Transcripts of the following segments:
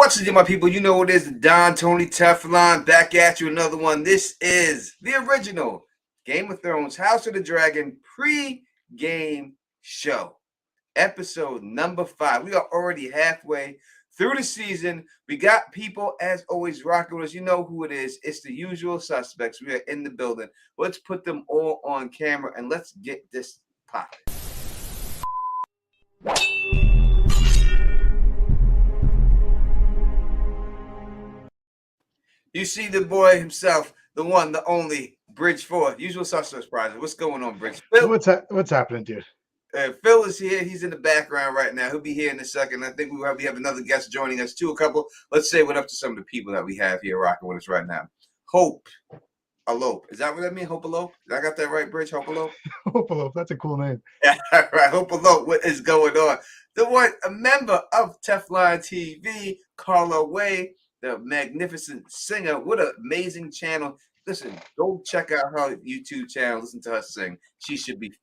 What's it, my people? You know what it is. Don Tony Teflon back at you. Another one. This is the original Game of Thrones House of the Dragon pre-game show. Episode number 5. We are already halfway through the season. We got people, as always, rocking with us. You know who it is. It's the usual suspects. We are in the building. Let's put them all on camera and let's get this popping. You see the boy himself, the one, the only, Bridge 4, usual suspects project. What's going on, Bridge? Phil, what's happening, dude? Phil is here. He's in the background right now. He'll be here in a second. I think we have another guest joining us too. Let's say what up to some of the people that we have here rocking with us right now. Hope Alope. Is that what that means? Hope Alope? I got that right, Bridge? Hope Alope? Hope Alope. That's a cool name. Yeah, right. Hope Alope. What is going on? The one, a member of Teflon TV, Carla Way, the magnificent singer. What an amazing channel. Listen, go check out her YouTube channel. Listen to her sing. She should be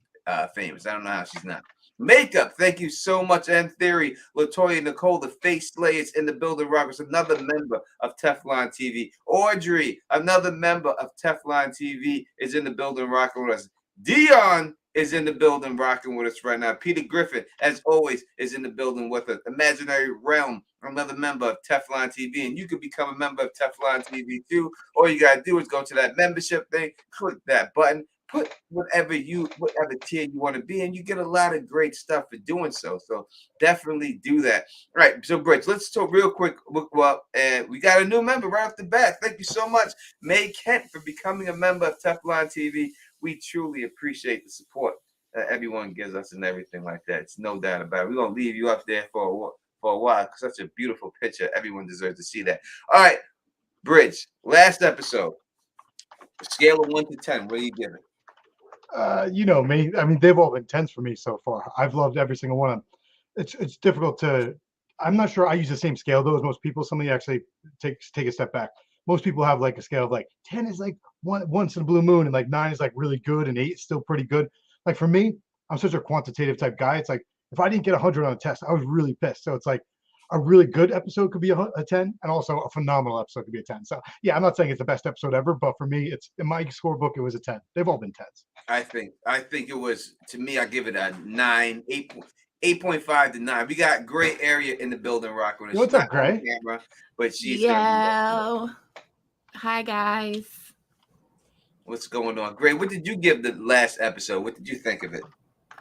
famous. I don't know how she's not. Makeup, thank you so much. And Theory, Latoya Nicole, the face slayers in the building. Roberts, another member of Teflon TV. Audrey, another member of Teflon TV, is in the building rocking with us. Dion is in the building rocking with us right now. Peter Griffin, as always, is in the building with us. Imaginary Realm, another member of Teflon TV, and you can become a member of Teflon TV too. All you gotta do is go to that membership thing, click that button, put whatever tier you want to be, and you get a lot of great stuff for doing so. So definitely do that. All right, so Bridge, let's talk real quick. And we got a new member right off the bat. Thank you so much, May Kent, for becoming a member of Teflon TV. We truly appreciate the support that everyone gives us and everything like that. It's no doubt about it. We're gonna leave you up there for a while. Such a beautiful picture. Everyone deserves to see that. All right, Bridge. Last episode. Scale of 1 to 10. What do you give it? You know me. I mean, they've all been 10s for me so far. I've loved every single one of them. It's difficult to. I'm not sure I use the same scale though as most people. Somebody actually take a step back. Most people have like a scale of like 10 is like once in a blue moon, and like 9 is like really good, and 8 is still pretty good. Like for me, I'm such a quantitative type guy. It's like if I didn't get 100 on a test, I was really pissed. So it's like a really good episode could be a 10, and also a phenomenal episode could be a 10. So yeah, I'm not saying it's the best episode ever, but for me, it's in my scorebook, it was a 10. They've all been 10s. I think it was, to me, I give it a 9, 8.5 to 9. We got Gray Area in the building rocking. What's up, Gray? Camera, but she's Hi guys. What's going on, Gray? What did you give the last episode? What did you think of it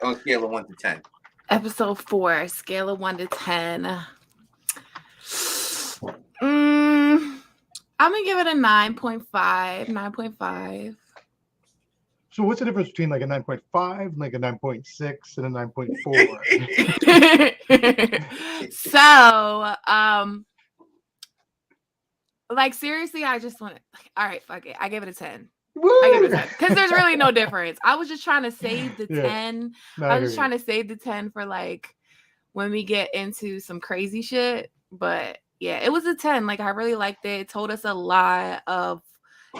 on a scale of 1 to 10? Episode 4, scale of 1 to 10. I'm gonna give it a 9.5. 9.5. So what's the difference between like a 9.5, like a 9.6, and a 9.4? So, like seriously, I just want to. All right, fuck it. I give it a 10. Woo! I give it a 10 because there's really no difference. I was just trying to save the 10. No, I was just trying to save the 10 for like when we get into some crazy shit. But yeah, it was a 10. Like I really liked it. It told us a lot of,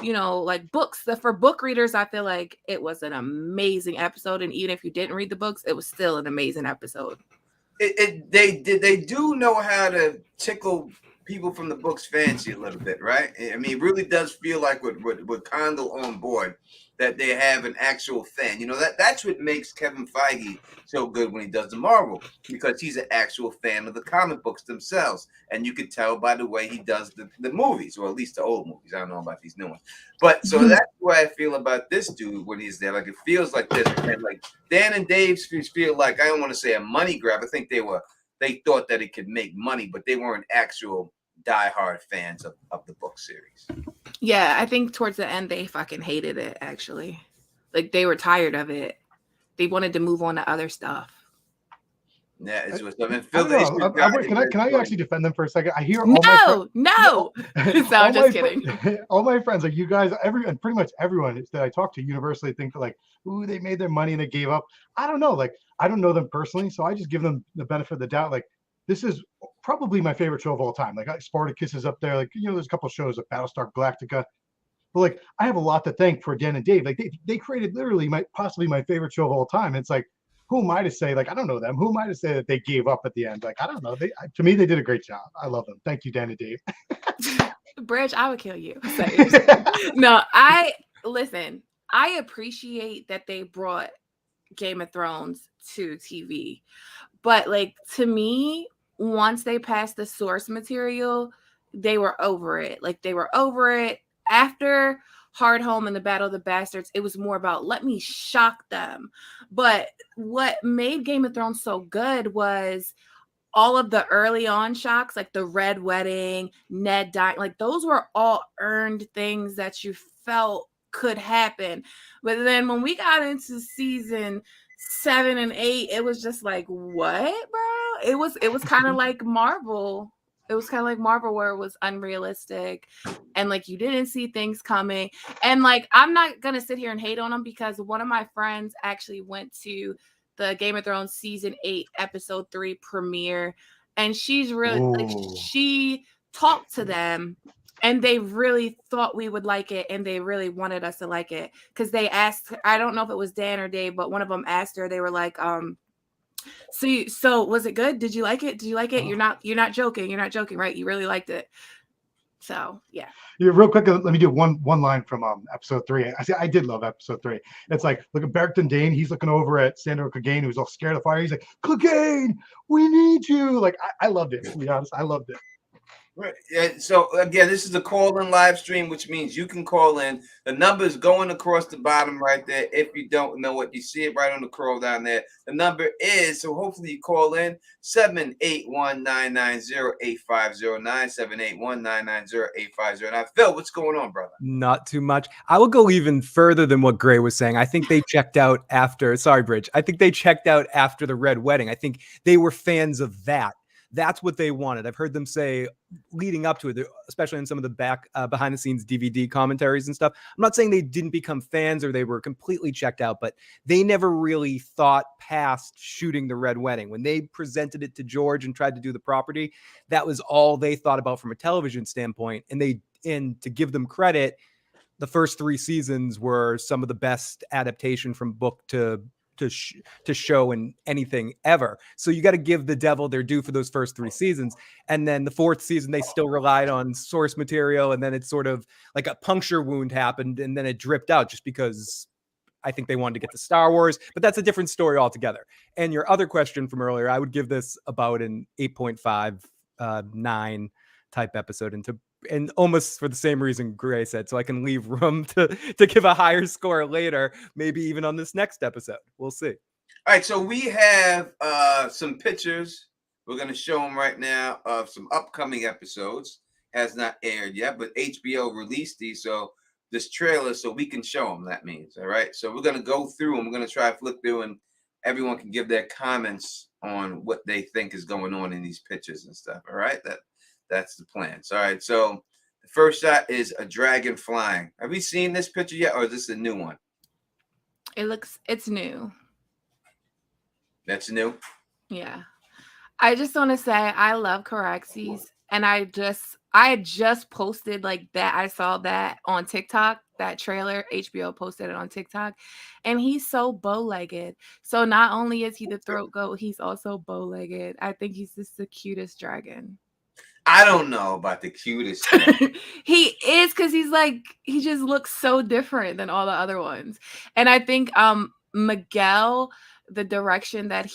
you know, like books. For book readers, I feel like it was an amazing episode. And even if you didn't read the books, it was still an amazing episode. They do know how to tickle people from the books fancy a little bit, right? I mean, it really does feel like with Condell on board that they have an actual fan. You know, that's what makes Kevin Feige so good when he does the Marvel, because he's an actual fan of the comic books themselves. And you could tell by the way he does the movies, or at least the old movies. I don't know about these new ones. But so that's the way I feel about this dude when he's there. Like it feels like this. And like Dan and Dave feel like, I don't want to say a money grab. I think they thought that it could make money, but they weren't actual diehard fans of the book series. Yeah, I think towards the end they fucking hated it, actually. Like they were tired of it. They wanted to move on to other stuff. Yeah, it's what's up. Can I actually defend them for a second? I hear no. So I'm just kidding. All my friends, like you guys, and pretty much everyone that I talk to universally think that like, ooh, they made their money and they gave up. I don't know. Like, I don't know them personally, so I just give them the benefit of the doubt. Like, this is probably my favorite show of all time. Like Spartacus is up there. Like, you know, there's a couple of shows like Battlestar Galactica. But like, I have a lot to thank for Dan and Dave. Like they created literally possibly my favorite show of all time. It's like, who am I to say, like, I don't know them. Who am I to say that they gave up at the end? Like, I don't know. To me, they did a great job. I love them. Thank you, Danny Dave. Bridge, I would kill you. No, listen, I appreciate that they brought Game of Thrones to TV. But like, to me, once they passed the source material, they were over it. Like, they were over it. After Hardhome and the Battle of the Bastards, it was more about, let me shock them. But what made Game of Thrones so good was all of the early on shocks, like the Red Wedding, Ned dying, like those were all earned things that you felt could happen. But then when we got into season 7 and 8, it was just like, what, bro? It was kind of like Marvel. It was kind of like Marvel, where it was unrealistic and like you didn't see things coming. And like, I'm not gonna sit here and hate on them, because one of my friends actually went to the Game of Thrones season 8 episode 3 premiere, and she's really like, she talked to them and they really thought we would like it, and they really wanted us to like it, because they asked, I don't know if it was Dan or Dave, but one of them asked her, they were like, so was it good? Did you like it? Did you like it? You're not joking, right? You really liked it. So yeah. Real quick, let me do one line from episode 3. I did love episode 3. It's like, look at Barrington Dane. He's looking over at Sandor Clegane, who's all scared of fire. He's like, Clegane, we need you. Like, I loved it. To be honest, I loved it. Right. So again, this is a call-in live stream, which means you can call in. The number is going across the bottom right there. If you don't know what, you see it right on the scroll down there. The number is, so hopefully you call in, 781-990-8509, 781-990-8509. Phil, what's going on, brother? Not too much. I will go even further than what Gray was saying. I think they checked out after, sorry, Bridge. I think they checked out after the Red Wedding. I think they were fans of that. That's what they wanted. I've heard them say leading up to it, especially in some of the behind the scenes DVD commentaries and stuff. I'm not saying they didn't become fans or they were completely checked out, but they never really thought past shooting the Red Wedding. When they presented it to George and tried to do the property, that was all they thought about from a television standpoint. And to give them credit, the first 3 seasons were some of the best adaptation from book to show and anything ever. So you got to give the devil their due for those first 3 seasons. And then the 4th season, they still relied on source material. And then it's sort of like a puncture wound happened, and then it dripped out just because I think they wanted to get to Star Wars, but that's a different story altogether. And your other question from earlier, I would give this about an 8.5, 9 type episode, and almost for the same reason Gray said, so I can leave room to give a higher score later, maybe even on this next episode. We'll see. All right, so we have some pictures. We're going to show them right now of some upcoming episodes. Has not aired yet, but HBO released these, so this trailer, so we can show them, that means. All right, so we're going to go through and we're going to try to flip through, and everyone can give their comments on what they think is going on in these pictures and stuff. All right, that's the plan. So, all right, so the first shot is a dragon flying. Have we seen this picture yet, or is this a new one? It's new. That's new? Yeah. I just want to say I love Caraxes, and I just posted like that. I saw that on TikTok, that trailer. HBO posted it on TikTok, and he's so bow-legged. So not only is he the throat goat, he's also bow-legged. I think he's just the cutest dragon. I don't know about the cutest. He is, because he just looks so different than all the other ones. And I think Miguel, the direction that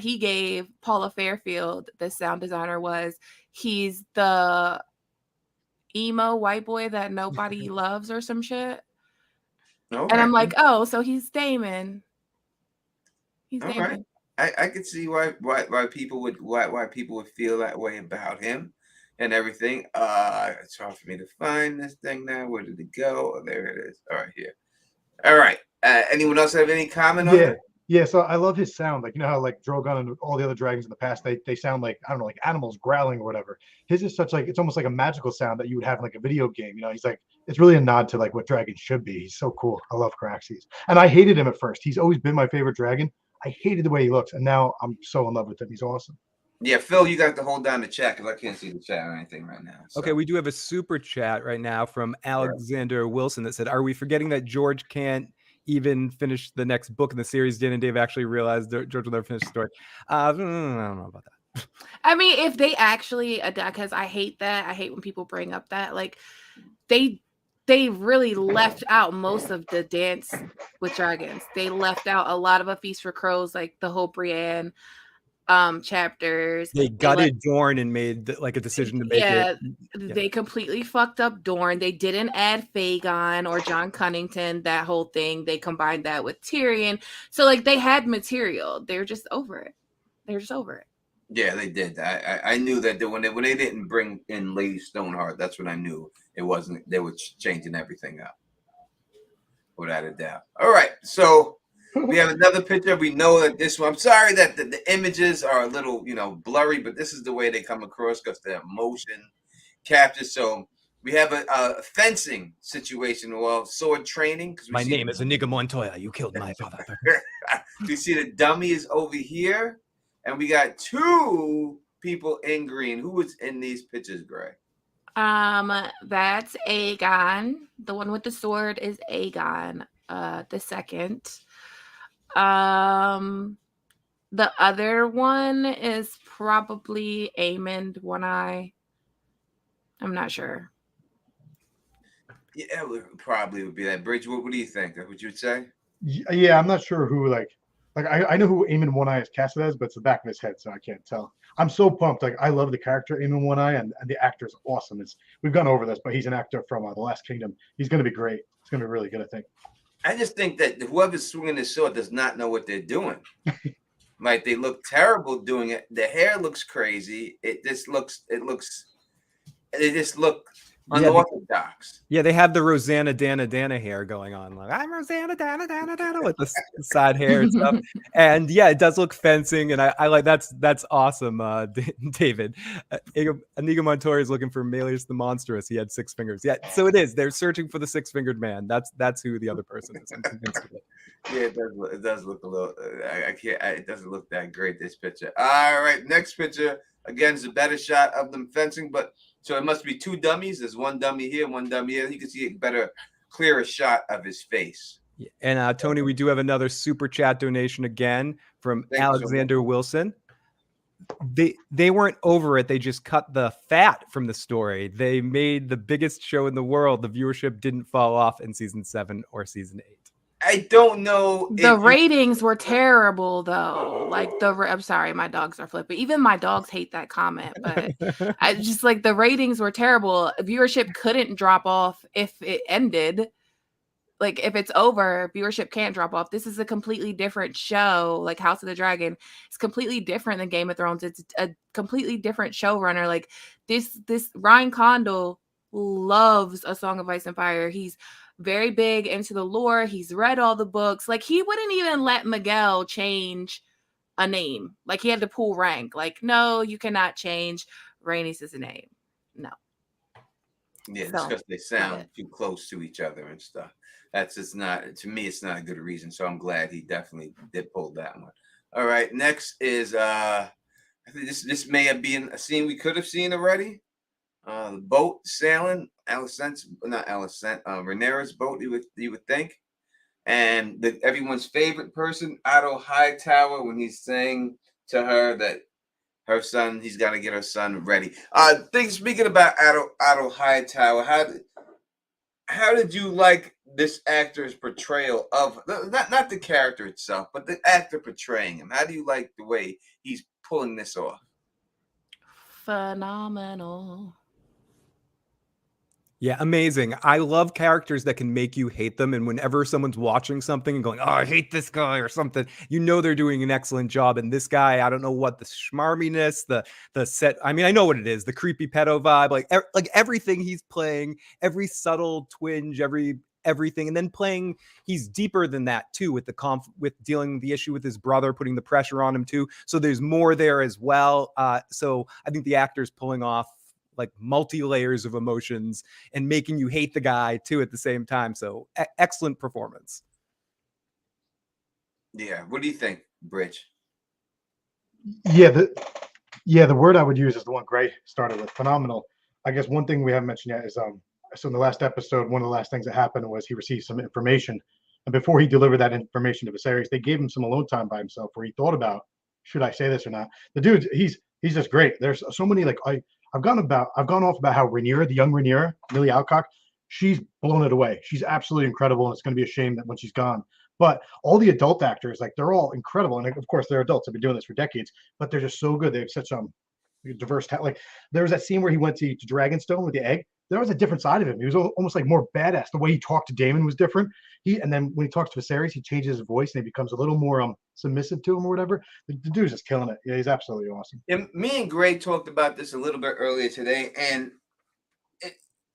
he gave Paula Fairfield, the sound designer, was he's the emo white boy that nobody loves or some shit. Okay. And I'm like, oh, so he's Daemon. He's Daemon. I could see why people would feel that way about him and everything. It's hard for me to find this thing now. Where did it go? Oh, there it is. All right, here. All right. Anyone else have any comment on it? Yeah, so I love his sound. Like, you know how like Drogon and all the other dragons in the past, they sound like, I don't know, like animals growling or whatever. His is such like, it's almost like a magical sound that you would have in like a video game. You know, he's like, it's really a nod to like what dragons should be. He's so cool. I love Caraxes. And I hated him at first. He's always been my favorite dragon. I hated the way he looks, and now I'm so in love with him. He's awesome. Yeah, Phil, you got to hold down the chat because I can't see the chat or anything right now. So. Okay, we do have a super chat right now from Alexander Wilson that said, "Are we forgetting that George can't even finish the next book in the series. Dan and Dave actually realized that George will never finish the story. I don't know about that. I mean, if they actually adapt, because I hate that. I hate when people bring up that. Like, they really left out most of the Dance with Dragons. They left out a lot of A Feast for Crows, like the whole Brienne chapters. They gutted Dorne and made like a decision to make it. They completely fucked up Dorne. They didn't add Fagon or John Cunnington, that whole thing. They combined that with Tyrion. So like they had material. They're just over it. They're just over it. Yeah, they did. I knew that when they didn't bring in Lady Stoneheart, that's when I knew it wasn't. They were changing everything up, without a doubt. All right, so we have another picture. We know that this one. I'm sorry that the images are a little, blurry, but this is the way they come across because they're motion captured. So we have a fencing situation, well, sword training. My name is Inigo Montoya. You killed my father. We see the dummy is over here. And we got two people in green. Who was in these pictures, Gray? That's Aegon. The one with the sword is Aegon, the second. The other one is probably Aemond One Eye. I'm not sure. Yeah, it probably would be that. Bridge, what do you think? What you would say? Yeah, I'm not sure who I know who Aemon One Eye is casted as, but it's the back of his head, so I can't tell. I'm so pumped. Like I love the character Aemon One Eye, and the actor's awesome. We've gone over this, but he's an actor from The Last Kingdom. He's going to be great. It's going to be really good, I think. I just think that whoever's swinging the sword does not know what they're doing. Like they look terrible doing it. The hair looks crazy. It just look unorthodox. Yeah, they have the Rosanna Dana hair going on. Like I'm Rosanna Dana with the side hair and stuff. And yeah, it does look fencing, and I like that's awesome, David. Inigo Montoya is looking for Malleus the Monstrous. He had 6 fingers. Yeah, so it is. They're searching for the 6-fingered man. That's who the other person is. Yeah, it does look a little. I can't. It doesn't look that great. This picture. All right, next picture again is a better shot of them fencing, but. So it must be 2 dummies. There's 1 dummy here, 1 dummy here. You can see a better, clearer shot of his face. Yeah. And Tony, we do have another super chat donation again from Alexander Wilson. They weren't over it. They just cut the fat from the story. They made the biggest show in the world. The viewership didn't fall off in season 7 or season 8. I don't know. The ratings were terrible, though. Like I'm sorry, my dogs are flipping. Even my dogs hate that comment, but I just like the ratings were terrible. Viewership couldn't drop off if it ended. Like if it's over, viewership can't drop off. This is a completely different show. Like House of the Dragon, it's completely different than Game of Thrones. It's a completely different showrunner. Like this Ryan Condal loves A Song of Ice and Fire. He's very big into the lore. He's read all the books. Like he wouldn't even let Miguel change a name. Like he had to pull rank. Like, no, you cannot change Rhaenys' name. No. Yeah, just because they sound too close to each other and stuff. That's just not, to me, it's not a good reason. So I'm glad he definitely did pull that one. All right, next is I think this may have been a scene we could have seen already. The boat sailing, Rhaenyra's boat, you would think. And everyone's favorite person, Otto Hightower, when he's saying to her that her son, he's got to get her son ready. Speaking about Otto Hightower, how did you like this actor's portrayal of not the character itself, but the actor portraying him? How do you like the way he's pulling this off? Phenomenal. Yeah, amazing. I love characters that can make you hate them. And whenever someone's watching something and going, oh, I hate this guy or something, they're doing an excellent job. And this guy, I don't know what the schmarminess, the set. I mean, I know what it is, the creepy pedo vibe, like everything he's playing, every subtle twinge, everything. And then he's deeper than that too, with with dealing the issue with his brother, putting the pressure on him too. So there's more there as well. So I think the actor's pulling off like multi-layers of emotions and making you hate the guy too at the same time. So excellent performance. Yeah. What do you think, Bridge? Yeah, the word I would use is the one Gray started with, phenomenal. I guess one thing we haven't mentioned yet is so in the last episode, one of the last things that happened was he received some information And before he delivered that information to Viserys, they gave him some alone time by himself where he thought about, should I say this or not? The dude, he's just great. There's so many, like, I've gone off about how Rhaenyra, the young Rhaenyra, Millie Alcock, she's blown it away. She's absolutely incredible, and it's going to be a shame that when she's gone. But all the adult actors, like, they're all incredible, and of course they're adults. Have been doing this for decades, but they're just so good. They have such diverse talent. Like, there was that scene where he went to Dragonstone with the egg. There was a different side of him. He was almost like more badass. The way he talked to Daemon was different. And then when he talks to Viserys, he changes his voice and he becomes a little more submissive to him or whatever. The dude's just killing it. Yeah, he's absolutely awesome. And me and Gray talked about this a little bit earlier today, and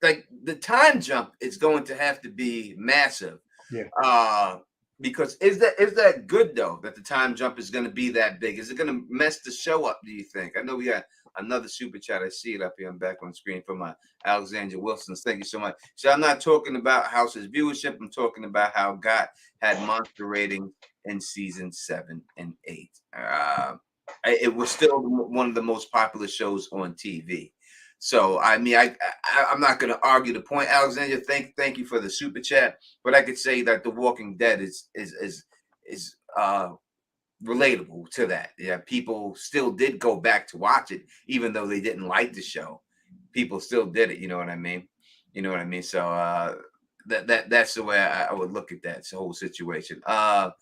like the time jump is going to have to be massive. Yeah. Because is that good though, that the time jump is going to be that big? Is it going to mess the show up, do you think? I know we got another super chat. I see it up here. I'm back on screen from my Alexandra Wilson's. Thank you so much. So I'm not talking about House's viewership. I'm talking about how GOT had monster ratings in season 7 and 8. It was still one of the most popular shows on TV. So I mean, I'm not going to argue the point, Alexandra. Thank you for the super chat. But I could say that The Walking Dead is relatable to that. Yeah, people still did go back to watch it, even though they didn't like the show. People still did it. You know what I mean? So that's the way I would look at that whole situation. But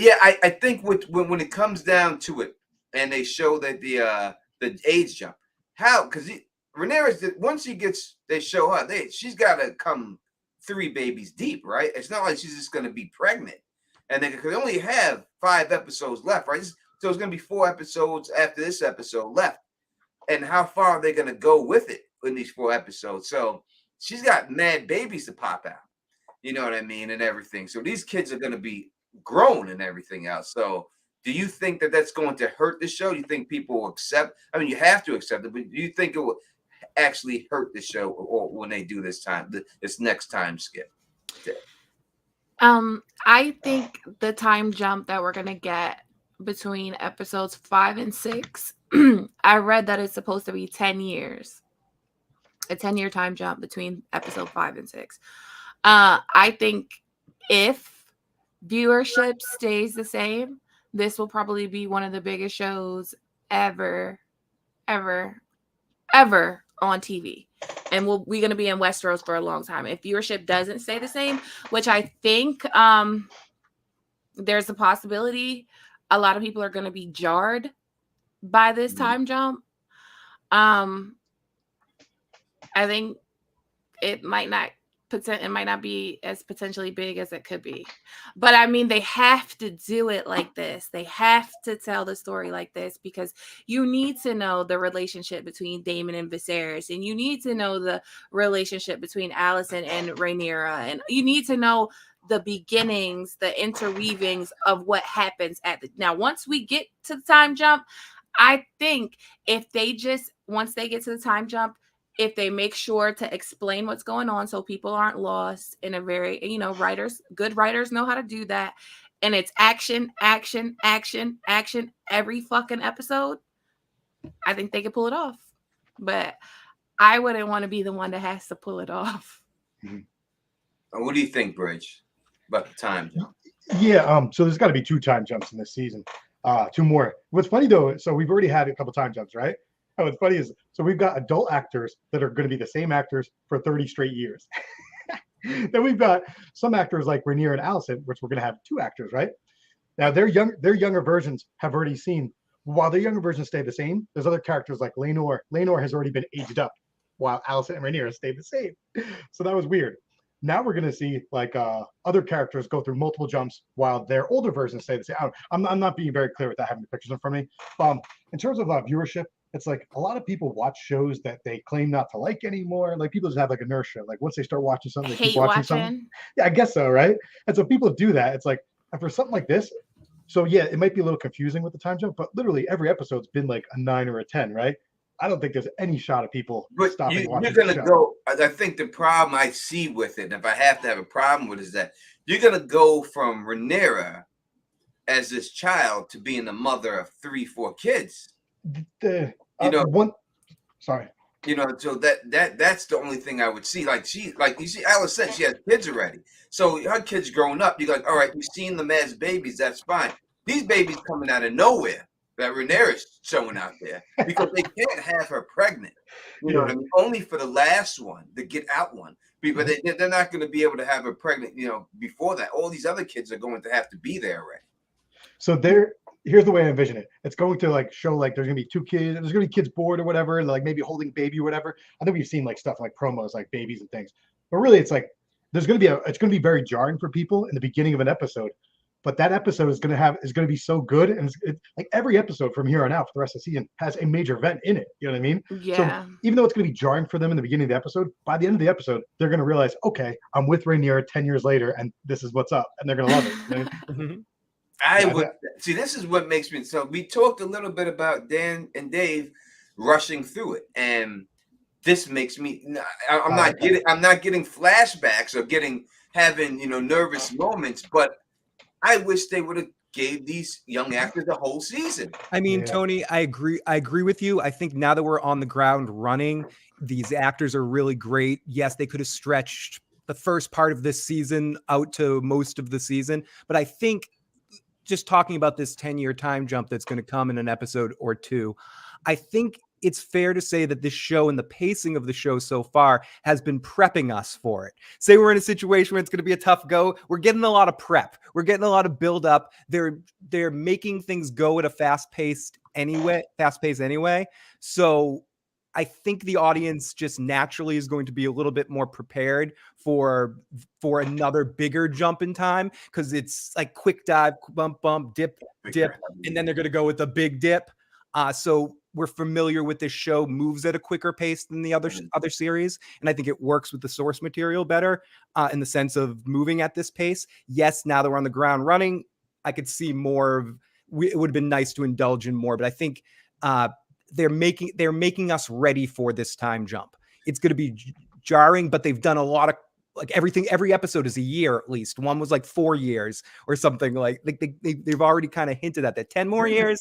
yeah, I think when it comes down to it, and they show that the age jump, because Rhaenyra, once they show her, she's got to come 3 babies deep, right? It's not like she's just going to be pregnant, and they could only have 5 episodes left, right? So it's going to be 4 episodes after this episode left, and how far are they going to go with it in these 4 episodes? So she's got mad babies to pop out, you know what I mean, and everything. So these kids are going to be grown and everything else. So do you think that that's going to hurt the show? Do you think people will accept? I mean, you have to accept it, but do you think it will actually hurt the show or when they do this next time skip? I think the time jump that we're gonna get between episodes 5 and 6, I read that it's supposed to be 10 years, a 10-year time jump between episode 5 and 6. I think if viewership stays the same, this will probably be one of the biggest shows ever on TV. And we're going to be in Westeros for a long time. If viewership doesn't stay the same, which I think there's a possibility, a lot of people are going to be jarred by this time jump. I think it might not be as potentially big as it could be. But I mean, they have to do it like this. They have to tell the story like this because you need to know the relationship between Daemon and Viserys, and you need to know the relationship between Alicent and Rhaenyra, and you need to know the beginnings, the interweavings of what happens now. Once we get to the time jump, I think once they get to the time jump, if they make sure to explain what's going on so people aren't lost in a very, good writers know how to do that. And it's action every fucking episode. I think they could pull it off. But I wouldn't want to be the one that has to pull it off. What do you think, Bridge, about the time jump? Yeah, so there's got to be 2 time jumps in this season. 2 more. What's funny though, so we've already had a couple time jumps, right? What's funny is, so we've got adult actors that are going to be the same actors for 30 straight years. Then we've got some actors like Rhaenyra and Alicent, which we're going to have 2 actors, right? Now their younger versions have already seen, while their younger versions stay the same, there's other characters like Laenor. Laenor has already been aged up, while Alicent and Rhaenyra stayed the same. So that was weird. Now we're going to see like other characters go through multiple jumps while their older versions stay the same. I'm not being very clear without having the pictures in front of me. In terms of viewership, it's like a lot of people watch shows that they claim not to like anymore. Like people just have like inertia. Like once they start watching something, they keep watching something. Yeah, I guess so, right? And so people do that. It's like, and for something like this, so yeah, it might be a little confusing with the time jump, but literally every episode's been like a 9 or a 10, right? I don't think there's any shot of people stopping watching. You're gonna go. I think the problem I see with it, and if I have to have a problem with it, is that you're gonna go from Rhaenyra as this child to being the mother of 3-4 kids. Sorry. You know, so that's the only thing I would see. Like you see, Alice said she has kids already. So her kids growing up, you're like, all right, you've seen them as babies, that's fine. These babies coming out of nowhere that Rhaenyra's showing out there because they can't have her pregnant. You know what I mean? Only for the last one, the get out one. But they're not going to be able to have her pregnant, you know, before that. All these other kids are going to have to be there already. So here's the way I envision it. It's going to like show like there's gonna be two kids, there's gonna be kids bored or whatever, and like maybe holding baby or whatever. I know we've seen like stuff like promos like babies and things, but really it's like it's gonna be very jarring for people in the beginning of an episode. But that episode is gonna be so good, and it's like every episode from here on out for the rest of the season has a major event in it. You know what I mean? Yeah. So even though it's gonna be jarring for them in the beginning of the episode, by the end of the episode, they're gonna realize, okay, I'm with Rhaenyra 10 years later, and this is what's up, and they're gonna love it. You know? Mhm. I would see. This is what makes me. So we talked a little bit about Dan and Dave rushing through it, and this makes me. I'm not getting. I'm not getting flashbacks or having nervous moments. But I wish they would have gave these young actors the whole season. I mean, Yeah. Tony, I agree with you. I think now that we're on the ground running, these actors are really great. Yes, they could have stretched the first part of this season out to most of the season, but I think just talking about this 10-year time jump that's going to come in an episode or two, I think it's fair to say that this show and the pacing of the show so far has been prepping us for it. Say we're in a situation where it's going to be a tough go. We're getting a lot of prep. We're getting a lot of build up. They're making things go at a fast pace anyway. So I think the audience just naturally is going to be a little bit more prepared for another bigger jump in time, because it's like quick dive, bump, dip, and then they're going to go with a big dip. So we're familiar with this show moves at a quicker pace than the other series, and I think it works with the source material better in the sense of moving at this pace. Yes, now that we're on the ground running, I could see more of. It would have been nice to indulge in more, but I think they're making us ready for this time jump. It's going to be jarring, but they've done a lot of like everything. Every episode is a year at least. One was like 4 years or something. Like they've already kind of hinted at that. 10 more years.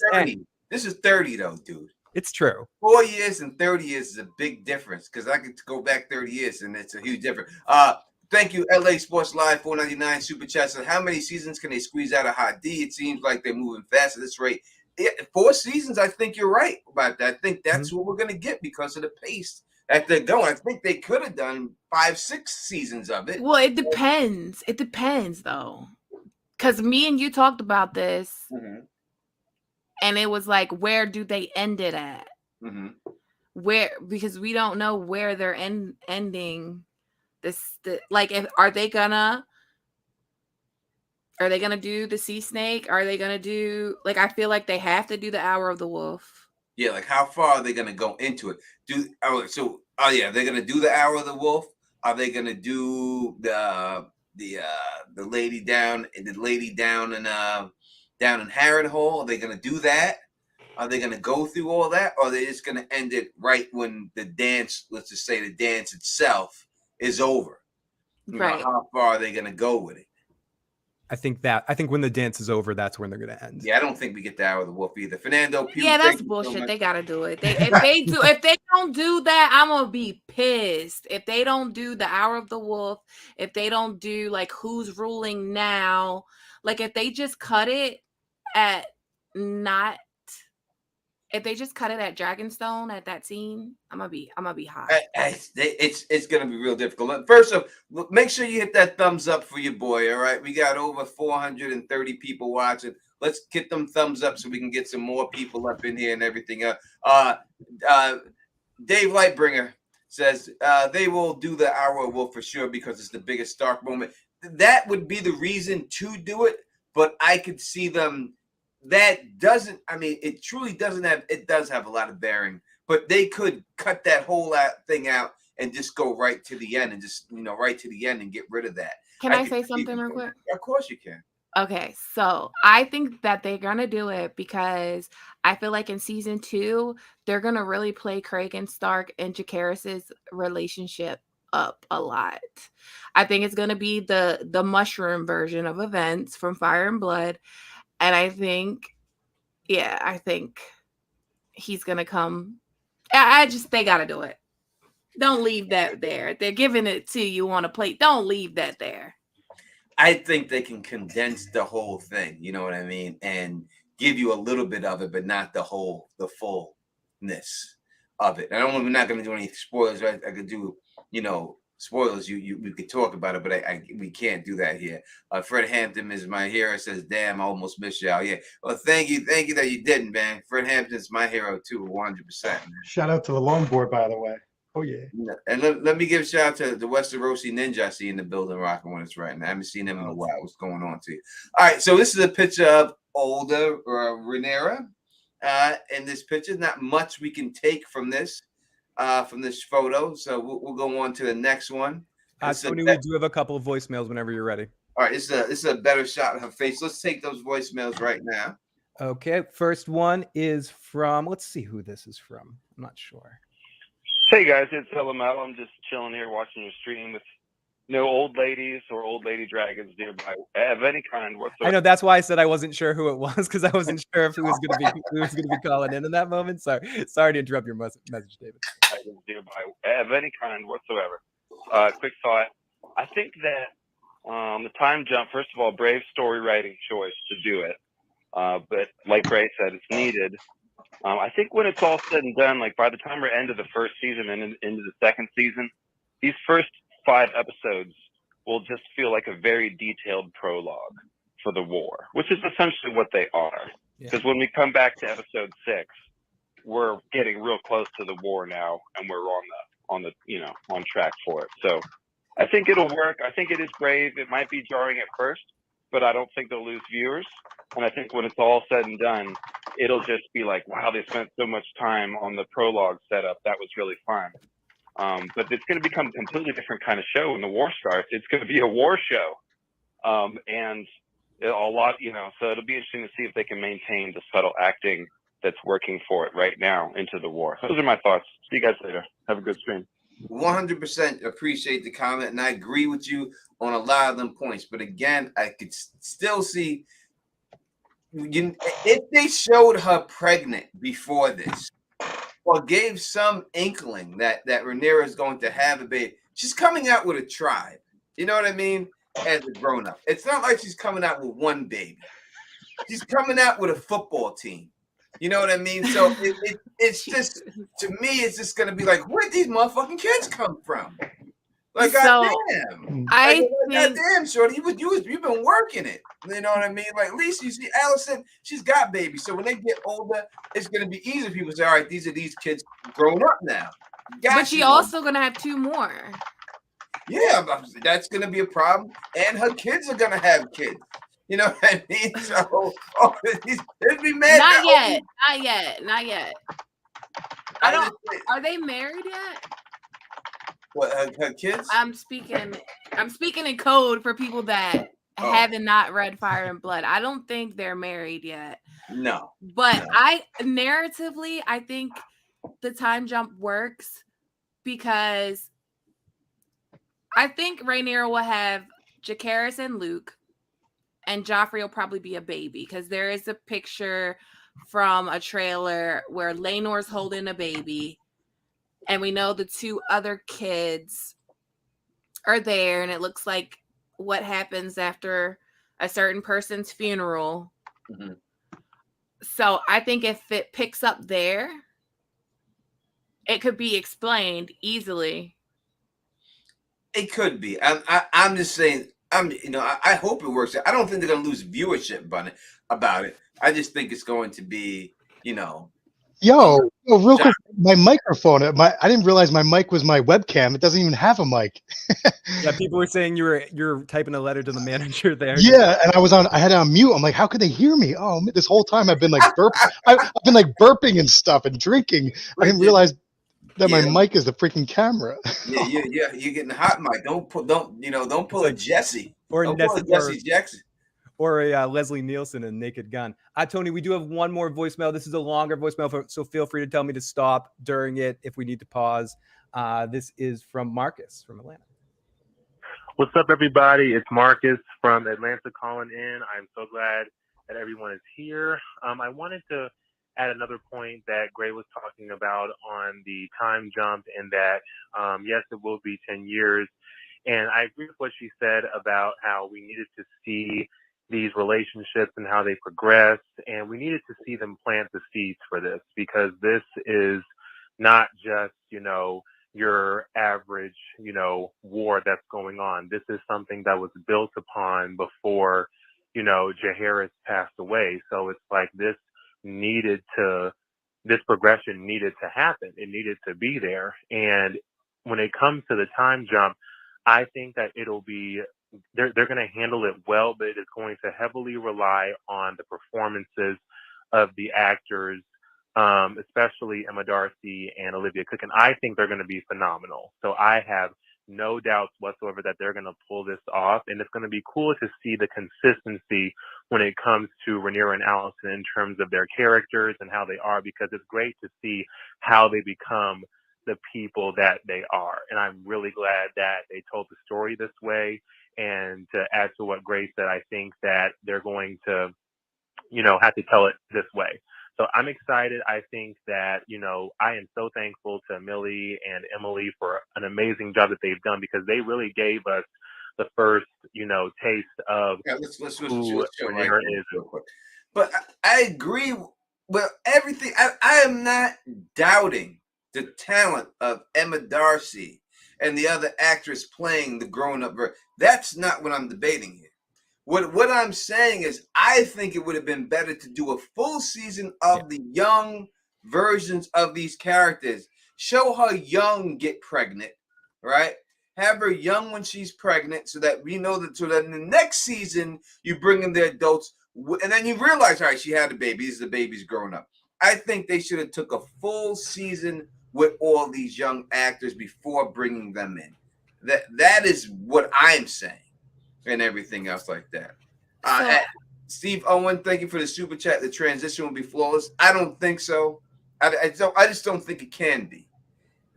This is 30 though, dude. It's true. 4 years and 30 years is a big difference, because I could go back 30 years and it's a huge difference. Thank you, LA Sports Live, $4.99 super chat. So how many seasons can they squeeze out of Hot D? It seems like they're moving fast at this rate. 4 seasons, I think you're right about that. I think that's what we're going to get because of the pace that they're going. I think they could have done 5-6 seasons of it. Well, it depends. It depends, though. Because me and you talked about this, and it was like, where do they end it at? Where, because we don't know where they're ending this. Like, are they gonna do the Sea Snake? Are they gonna do, like, I feel like they have to do the Hour of the Wolf. Yeah, like how far are they gonna go into it? They're gonna do the Hour of the Wolf. Are they gonna do the lady down in Harrenhal? Are they gonna do that? Are they gonna go through all that, or are they just gonna end it right when the dance? Let's just say the dance itself is over. Right. How far are they gonna go with it? I think when the dance is over, that's when they're going to end. Yeah, I don't think we get the Hour of the Wolf either. Fernando, That's bullshit. They gotta do it. If they don't do that, I'm gonna be pissed. If they don't do the Hour of the Wolf, if they don't do like who's ruling now, like if they just cut it at Dragonstone at that scene, I'm gonna be hot. It's gonna be real difficult. First off, make sure you hit that thumbs up for your boy. All right, we got over 430 people watching. Let's get them thumbs up so we can get some more people up in here and everything else. Dave Lightbringer says they will do the Hour of Wolf for sure because it's the biggest Stark moment. That would be the reason to do it, but I could see them. That doesn't. I mean, it truly doesn't have. It does have a lot of bearing, but they could cut that whole thing out and just go right to the end and just right to the end and get rid of that. Can I say something real quick? Of course you can. Okay, so I think that they're gonna do it because I feel like in season 2 they're gonna really play Cragen Stark and Jacaerys's relationship up a lot. I think it's gonna be the mushroom version of events from Fire and Blood, and I think he's gonna come. They gotta do it. Don't leave that there. They're giving it to you on a plate. Don't leave that there. I think they can condense the whole thing, you know what I mean, and give you a little bit of it, but not the fullness of it. We're not going to do any spoilers, right? I could do, spoilers. We could talk about it, but we can't do that here. Fred Hampton is my hero. Says, "Damn, I almost missed y'all." Yeah, well, thank you that you didn't, man. Fred Hampton's my hero too, 100%. Shout out to the longboard, by the way. Oh yeah. And let me give a shout out to the Westerosi Ninja I see in the building rocking with us right now. I haven't seen him in a while. What's going on to you? All right, so this is a picture of older Rhaenyra. In this picture, not much we can take from this photo. So we'll go on to the next one. Tony, we do have a couple of voicemails whenever you're ready. All right, this is a better shot of her face. Let's take those voicemails right now. Okay, first one is from, let's see who this is from. I'm not sure. Hey guys, it's LML. I'm just chilling here watching your stream with no old ladies or old lady dragons nearby of any kind whatsoever. I know, that's why I said I wasn't sure who it was, because I wasn't sure if who was going to be calling in that moment. Sorry to interrupt your message, David. Dragons nearby of any kind whatsoever. Quick thought. I think that the time jump, first of all, brave story writing choice to do it. But like Bray said, it's needed. I think when it's all said and done, like by the time we're end of the first season and into the second season, these first 5 episodes will just feel like a very detailed prologue for the war, which is essentially what they are. Because when we come back to episode 6, we're getting real close to the war now, and we're on track for it. So I think it'll work. I think it is brave. It might be jarring at first, but I don't think they'll lose viewers. And I think when it's all said and done, it'll just be like, wow, they spent so much time on the prologue setup. That was really fun. But it's going to become a completely different kind of show when the war starts. It's going to be a war show. And a lot, so it'll be interesting to see if they can maintain the subtle acting that's working for it right now into the war. Those are my thoughts. See you guys later. Have a good stream. 100% appreciate the comment, and I agree with you on a lot of them points. But again, I could still see if they showed her pregnant before this, or gave some inkling that Rhaenyra is going to have a baby. She's coming out with a tribe. You know what I mean? As a grown up, it's not like she's coming out with one baby. She's coming out with a football team. You know what I mean? So it's just, to me, it's just gonna be like, where'd these motherfucking kids come from? Like, goddamn! Goddamn, shorty, you've been working it. You know what I mean? Like, at least you see Allison, she's got babies. So when they get older, it's gonna be easier. People say, all right, these are these kids grown up now. But she also gonna have 2 more. Yeah, that's gonna be a problem, and her kids are gonna have kids. You know what I mean? So it'd be mad. Not yet. Are they married yet? What, her kids? I'm speaking in code for people that haven't not read Fire and Blood. I don't think they're married yet. No. But narratively, I think the time jump works because I think Rhaenyra will have Jacaerys and Luke, and Joffrey will probably be a baby because there is a picture from a trailer where Laenor's holding a baby, and we know the 2 other kids are there, and it looks like what happens after a certain person's funeral. Mm-hmm. So I think if it picks up there, it could be explained easily. It could be. I'm just saying. I hope it works. I don't think they're gonna lose viewership about it. I just think it's going to be, Yo, real quick, my microphone. I didn't realize my mic was my webcam. It doesn't even have a mic. Yeah, people were saying you're typing a letter to the manager there. Yeah, and I had it on mute. I'm like, how could they hear me? Oh, this whole time I've been like I've been like burping and stuff and drinking. I didn't realize that my mic is the freaking camera. Yeah. You're getting hot, Mike. Don't pull a Jesse or Jesse Jackson. Or a Leslie Nielsen in Naked Gun. Tony, we do have one more voicemail. This is a longer voicemail, so feel free to tell me to stop during it if we need to pause. This is from Marcus from Atlanta. What's up, everybody? It's Marcus from Atlanta calling in. I'm so glad that everyone is here. I wanted to add another point that Gray was talking about on the time jump, and that yes, it will be 10 years. And I agree with what she said about how we needed to see these relationships and how they progress, and we needed to see them plant the seeds for this, because this is not just, your average, war that's going on. This is something that was built upon before, Jaehaerys passed away. So it's like this progression needed to happen. It needed to be there. And when it comes to the time jump, I think that they're going to handle it well, but it is going to heavily rely on the performances of the actors, especially Emma Darcy and Olivia Cook. And I think they're going to be phenomenal. So I have no doubts whatsoever that they're going to pull this off. And it's going to be cool to see the consistency when it comes to Rhaenyra and Alicent in terms of their characters and how they are, because it's great to see how they become the people that they are. And I'm really glad that they told the story this way. And to add to what Grace said, I think that they're going to, have to tell it this way. So I'm excited. I think that, I am so thankful to Millie and Emily for an amazing job that they've done, because they really gave us the first, taste of let's who chill right Rhaenyra there is. real quick. But I agree with everything. I am not doubting the talent of Emma Darcy and the other actress playing the grown-up version. That's not what I'm debating here. What I'm saying is, I think it would have been better to do a full season of the young versions of these characters. Show her young get pregnant, right? Have her young when she's pregnant, so that we know that. So that in the next season, you bring in the adults, and then you realize, all right, she had a baby. The baby's grown up. I think they should have took a full season with all these young actors before bringing them in. That is what I'm saying. And everything else like that. Steve Owen, thank you for the super chat. The transition will be flawless. I don't think so. I just don't think it can be.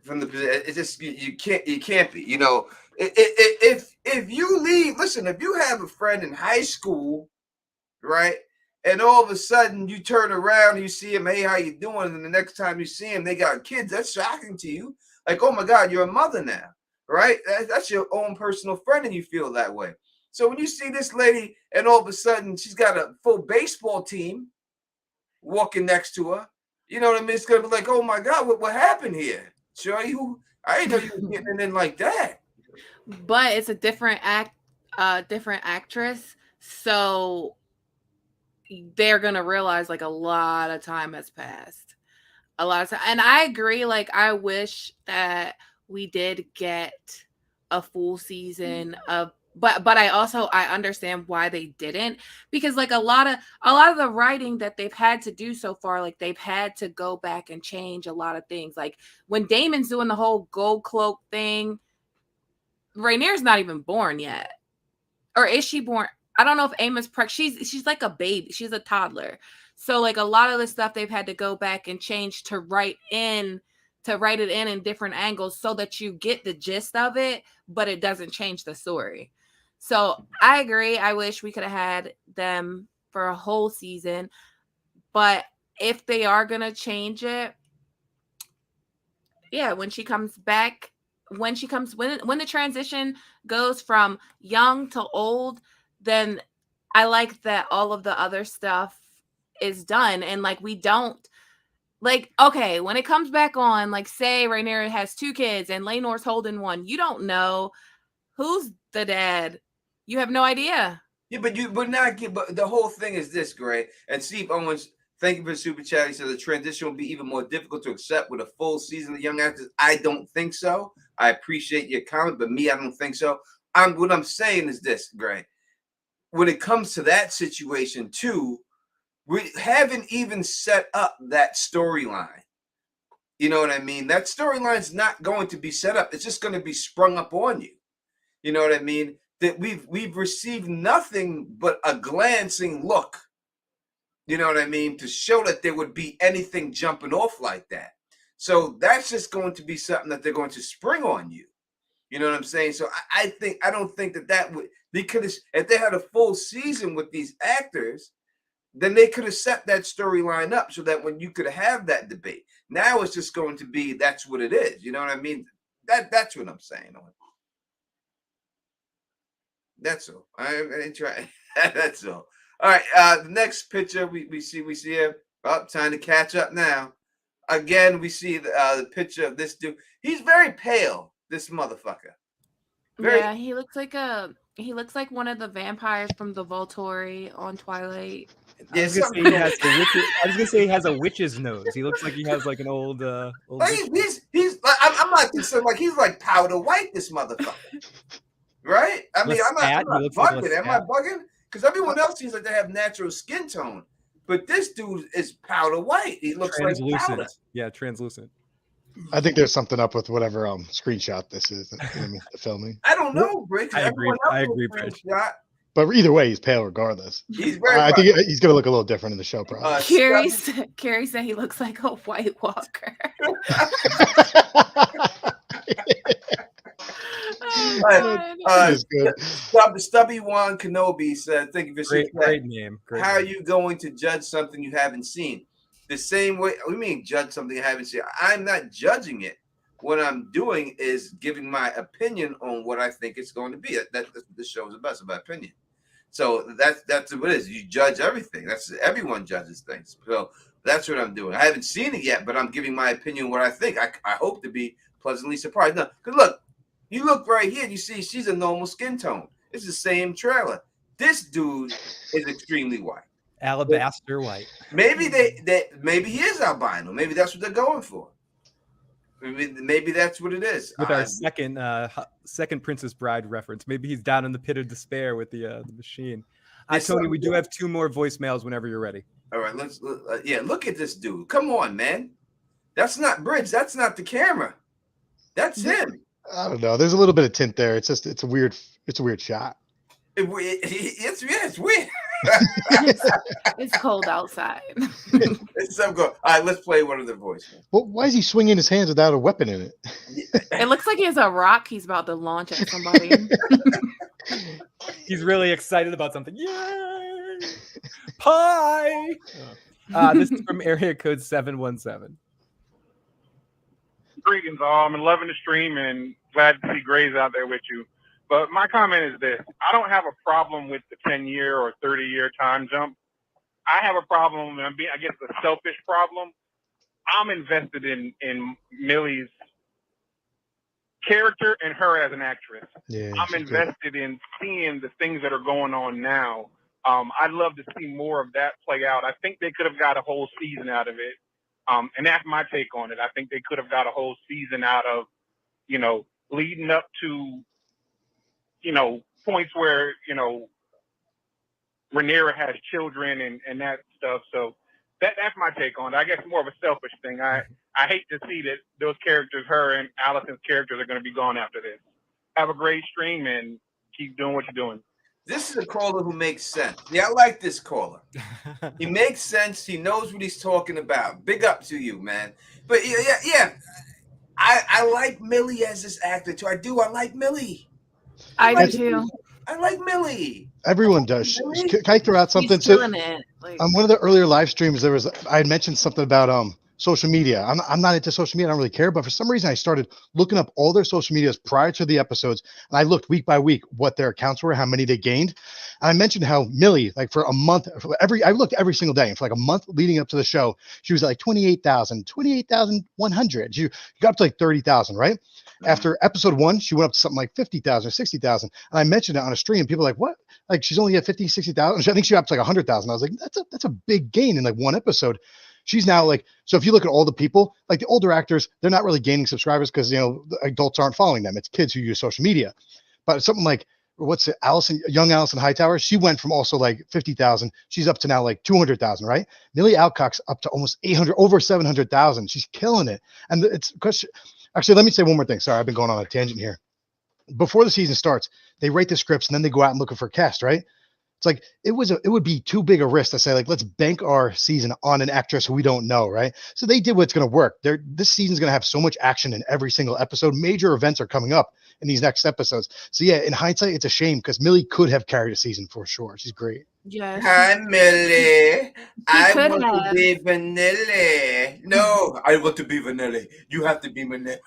From the position, it's just you can't be. If you leave, listen. If you have a friend in high school, right, and all of a sudden you turn around and you see him, hey, how you doing? And the next time you see him, they got kids. That's shocking to you. Like, oh my God, you're a mother now, right? That's your own personal friend, and you feel that way. So when you see this lady and all of a sudden she's got a full baseball team walking next to her, you know what I mean? It's gonna be like, oh my God, what happened here? Shorty, I didn't know you were getting in like that. But it's a different actress, so they're gonna realize like a lot of time has passed. A lot of time, and I agree. Like, I wish that we did get a full season of. But I understand why they didn't, because like a lot of the writing that they've had to do so far, like they've had to go back and change a lot of things. Like when Damon's doing the whole gold cloak thing, Rhaenyra's not even born yet. Or is she born? I don't know if Aemma's pregnant. She's like a baby. She's a toddler. So like a lot of the stuff they've had to go back and change to write it in different angles so that you get the gist of it, but it doesn't change the story. So I agree. I wish we could have had them for a whole season, but if they are going to change it, yeah, when she comes back, when the transition goes from young to old, then I like that all of the other stuff is done. And like, we don't, like, okay, when it comes back on, like, say Rhaenyra has 2 kids and Laenor's holding one, you don't know who's the dad. You have no idea. Yeah, but the whole thing is this, Gray. And Steve Owens, thank you for the super chat. He said the transition will be even more difficult to accept with a full season of young actors. I don't think so. I appreciate your comment, but I don't think so. What I'm saying is this, Gray. When it comes to that situation too, we haven't even set up that storyline. You know what I mean? That storyline's not going to be set up. It's just going to be sprung up on you. You know what I mean? That we've received nothing but a glancing look. You know what I mean? To show that there would be anything jumping off like that. So that's just going to be something that they're going to spring on you. You know what I'm saying? So I don't think that would, because if they had a full season with these actors, then they could have set that storyline up so that when you could have that debate. Now it's just going to be that's what it is. You know what I mean? That's what I'm saying. That's all. I ain't trying. That's all. All right. The next picture we see here. Oh, time to catch up now. Again, we see the picture of this dude. He's very pale. This motherfucker. Yeah, he looks like one of the vampires from the Volturi on Twilight. Yeah, I was gonna say he has a witch's nose. He looks like he has like an old. Like he's like, I'm not just saying like he's like powder white. This motherfucker, right? I mean, I'm not bugging. Am I bugging? Because everyone else seems like they have natural skin tone, but this dude is powder white. He looks like powder. Yeah, translucent. I think there's something up with whatever screenshot this is, the filming. I don't know, Brick. I agree, Bridge. But either way, he's pale regardless. He's very. I think he's gonna look a little different in the show, probably. Carrie said he looks like a White Walker. That's good. Stubby Wan Kenobi said, "Thank you for great name. How are you going to judge something you haven't seen? The same way we mean judge something you haven't seen. I'm not judging it. What I'm doing is giving my opinion on what I think it's going to be. That's what the show is about. It's about opinion. So that's what it is. You judge everything. Everyone judges things. So that's what I'm doing. I haven't seen it yet, but I'm giving my opinion what I think. I hope to be pleasantly surprised. No, because look, you look right here, you see she's a normal skin tone. It's the same trailer. This dude is extremely white. Alabaster white. Maybe maybe he is albino. Maybe that's what they're going for. Maybe that's what it is. With our second Princess Bride reference, maybe he's down in the pit of despair with the machine. Tony, we do have 2 more voicemails whenever you're ready. All right, let's look at this dude. Come on, man. That's not Bridge. That's not the camera. That's him. I don't know. There's a little bit of tint there. It's a weird shot. It's weird. It's cold outside. It's so good. All right, let's play one of the voices. Well, why is he swinging his hands without a weapon in it? It looks like he has a rock he's about to launch at somebody. He's really excited about something. Yay! Pie! This is from area code 717. Greetings, all. I'm loving the stream and glad to see Gray's out there with you. But my comment is this. I don't have a problem with the 10-year or 30-year time jump. I have a problem, and I guess a selfish problem. I'm invested in Millie's character and her as an actress. Yeah, I'm invested in seeing the things that are going on now. I'd love to see more of that play out. I think they could have got a whole season out of it. And that's my take on it. I think they could have got a whole season out of, leading up to, points where, Rhaenyra has children and that stuff. So that's my take on it. I guess more of a selfish thing. I hate to see that those characters, her and Allison's characters, are going to be gone after this. Have a great stream and keep doing what you're doing. This is a caller who makes sense. Yeah, I like this caller. He makes sense. He knows what he's talking about. Big up to you, man. But yeah. I like Millie as this actor too. I do. I like Millie. I do too. I like Millie. Everyone does. Can I throw out something? He's killing it. On one of the earlier live streams, I had mentioned something about social media. I'm not into social media. I don't really care. But for some reason, I started looking up all their social medias prior to the episodes. And I looked week by week what their accounts were, how many they gained. And I mentioned how Millie, like for a month, I looked every single day. And for like a month leading up to the show, she was at like 28,000, 28,100. She got up to like 30,000, right? After episode 1, she went up to something like 50,000 or 60,000. And I mentioned it on a stream. People were like, what? Like she's only at 50, 60,000. I think she got up to like 100,000. I was like, that's a big gain in like one episode. She's now like, so if you look at all the people, like the older actors, they're not really gaining subscribers because, the adults aren't following them. It's kids who use social media. But something like, young Allison Hightower, she went from also like 50,000. She's up to now like 200,000, right? Millie Alcock's up to almost 800, over 700,000. She's killing it. And it's question. Actually, let me say one more thing. Sorry, I've been going on a tangent here. Before the season starts, they write the scripts and then they go out and look for a cast, right? It's like it would be too big a risk to say like let's bank our season on an actress who we don't know, right? So they did what's going to work. This season's going to have so much action in every single episode. Major events are coming up. in these next episodes. So yeah, in hindsight, it's a shame because Millie could have carried a season for sure. She's great. Yeah, Hi, Millie. I could want to have. be vanilla. No, I want to be vanilla. You have to be vanilla.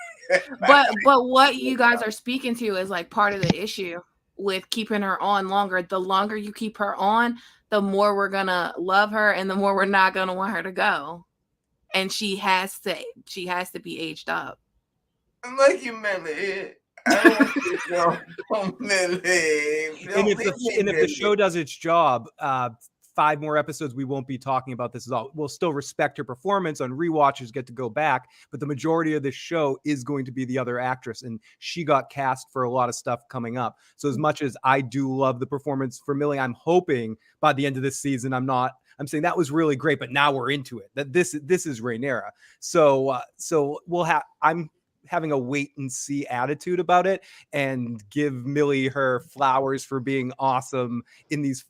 but what you guys are speaking to is like part of the issue with keeping her on longer. The longer you keep her on, the more we're gonna love her and the more we're not gonna want her to go. And she has to be aged up. I like you, Millie. I want to go home, Millie. And if the show does its job, 5 more episodes, we won't be talking about this at all. We'll still respect her performance. On rewatches, get to go back, but the majority of this show is going to be the other actress, and she got cast for a lot of stuff coming up. So as much as I do love the performance for Millie, I'm hoping by the end of this season, I'm saying that was really great, but now we're into it. That this is Rhaenyra. So I'm having a wait and see attitude about it and give Millie her flowers for being awesome in these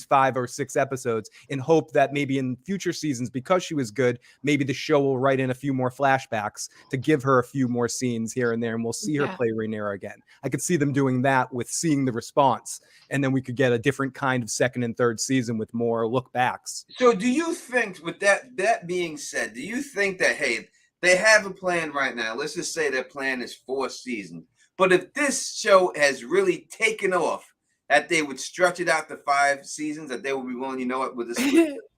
5 or 6 episodes, and hope that maybe in future seasons, because she was good, maybe the show will write in a few more flashbacks to give her a few more scenes here and there, and we'll see her play Rhaenyra again. I could see them doing that with seeing the response, and then we could get a different kind of second and third season with more look backs. So do you think, with that being said, do you think that, hey, they have a plan right now? Let's just say their plan is 4 seasons. But if this show has really taken off, that they would stretch it out to 5 seasons, that they would be willing, you know what, with this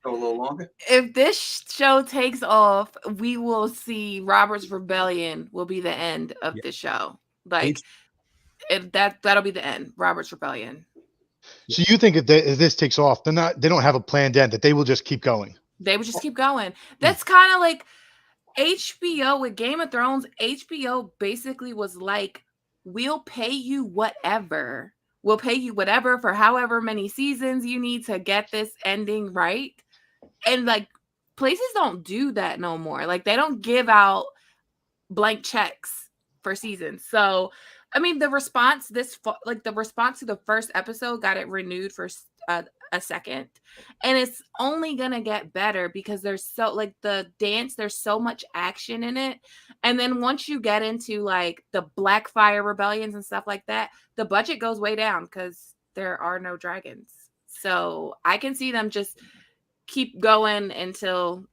go a little longer? If this show takes off, we will see Robert's Rebellion will be the end of the show. Like, that'll be the end. Robert's Rebellion. So you think if this takes off, they don't have a planned end, that they will just keep going? They would just keep going. That's kind of like HBO with Game of Thrones. HBO basically was like, we'll pay you whatever. We'll pay you whatever for however many seasons you need to get this ending right. And like, places don't do that no more. Like, they don't give out blank checks for seasons. So, I mean, the response to the first episode got it renewed for a second, and it's only gonna get better because there's there's so much action in it. And then once you get into like the Blackfire rebellions and stuff like that, the budget goes way down because there are no dragons. So I can see them just keep going until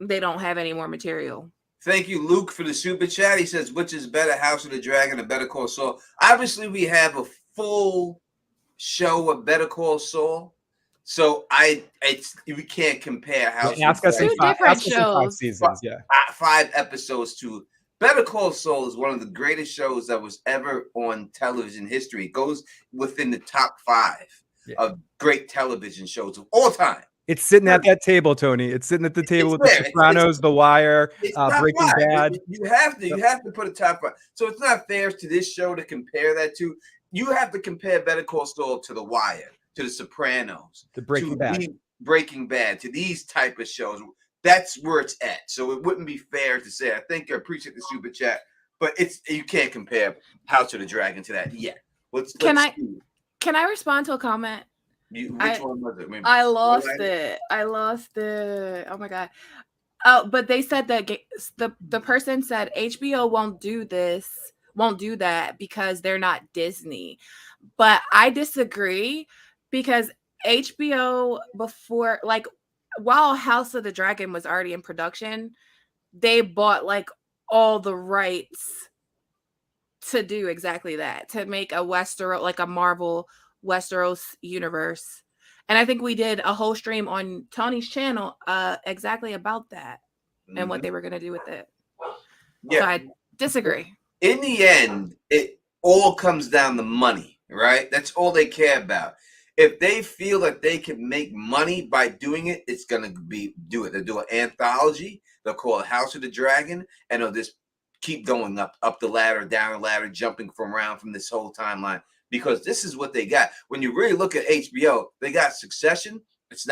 they don't have any more material. Thank you, Luke, for the super chat. He says, which is better, House of the Dragon or Better Call Saul? Obviously, we have a full show of Better Call Saul. So we can't compare House of Ask us in 5 seasons. 5 episodes to Better Call Saul is one of the greatest shows that was ever on television history. It goes within the top 5 of great television shows of all time. It's sitting at that table, Tony. It's sitting at the table with The Sopranos, The Wire, Breaking Bad. You have to put a top 5. So it's not fair to this show to compare that to. You have to compare Better Call Saul to The Wire, to The Sopranos, to Breaking Bad, to these type of shows. That's where it's at. So it wouldn't be fair to say. I think I appreciate the super chat, but you can't compare House of the Dragon to that yet. Can I respond to a comment? Which one was it? I lost it. Oh my god. Oh, but they said that the person said HBO won't do that because they're not Disney. But I disagree, because HBO before, like, while House of the Dragon was already in production, they bought like all the rights to do exactly that, to make a Westeros, like a Marvel Westeros universe. And I think we did a whole stream on Tony's channel exactly about that and what they were going to do with it. Yeah. So I disagree. In the end, it all comes down to money, right? That's all they care about. If they feel that they can make money by doing it, it's going to do it. They'll do an anthology. They'll call it House of the Dragon, and they'll just keep going up the ladder, down the ladder, jumping from this whole timeline, because this is what they got. When you really look at HBO, they got Succession. It's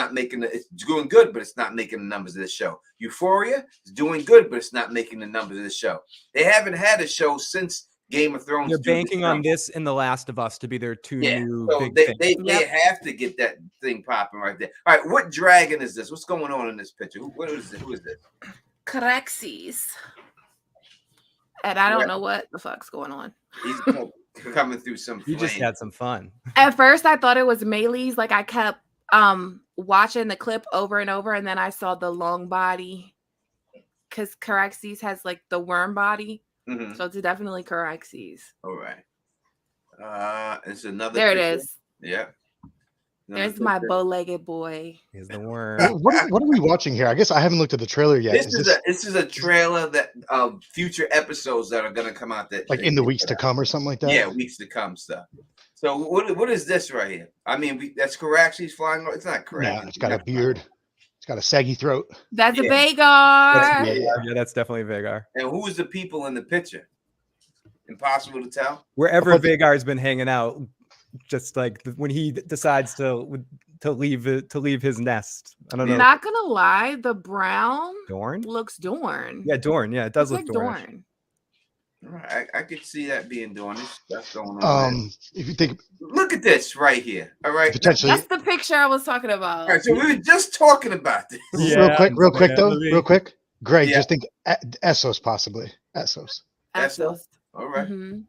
doing good, but it's not making the numbers of this show. Euphoria is doing good, but it's not making the numbers of this show. They haven't had a show since Game of Thrones. They're banking on this and The Last of Us to be their two new big things. They have to get that thing popping right there. All right, what dragon is this? What's going on in this picture? Who is this? Caraxes. And I don't Yeah. know what the fuck's going on. He's coming through some You just flame. had some fun. At first, I thought it was Maylee's. Like I kept watching the clip over and over, and then I saw the long body because Caraxes has like the worm body, Mhm. so it's definitely Caraxes. All right. It's another. There it picture. is. Yeah. Another There's my picture. bow-legged boy. Here's the worm. What are we watching here? I guess I haven't looked at the trailer yet. This is a trailer that of future episodes that are gonna come out that like in the weeks to come or something like that? Yeah, weeks to come stuff. So what is this right here? I mean, that's Caraxes flying. It's not Caraxes. Nah, it's got a beard. It's got a saggy throat. That's a Yeah. Vagar. Yeah, that's definitely Vagar. And who's the people in the picture? Impossible to tell. Wherever But the- Vagar's been hanging out, just like when he decides to leave his nest. I don't know. Not gonna lie, the brown Dorn? looks Dorn. Yeah, Dorn. Yeah, it does Looks look like Dornish. Dorn. All right, I could see that being Dornish. That's going on. there. If you think Look at this right here. All right. potentially That's the picture I was talking about. All right. So we were just talking about this. real quick though, real quick. Greg, Yeah. just think Essos possibly. Essos. Essos. All right. Mhm.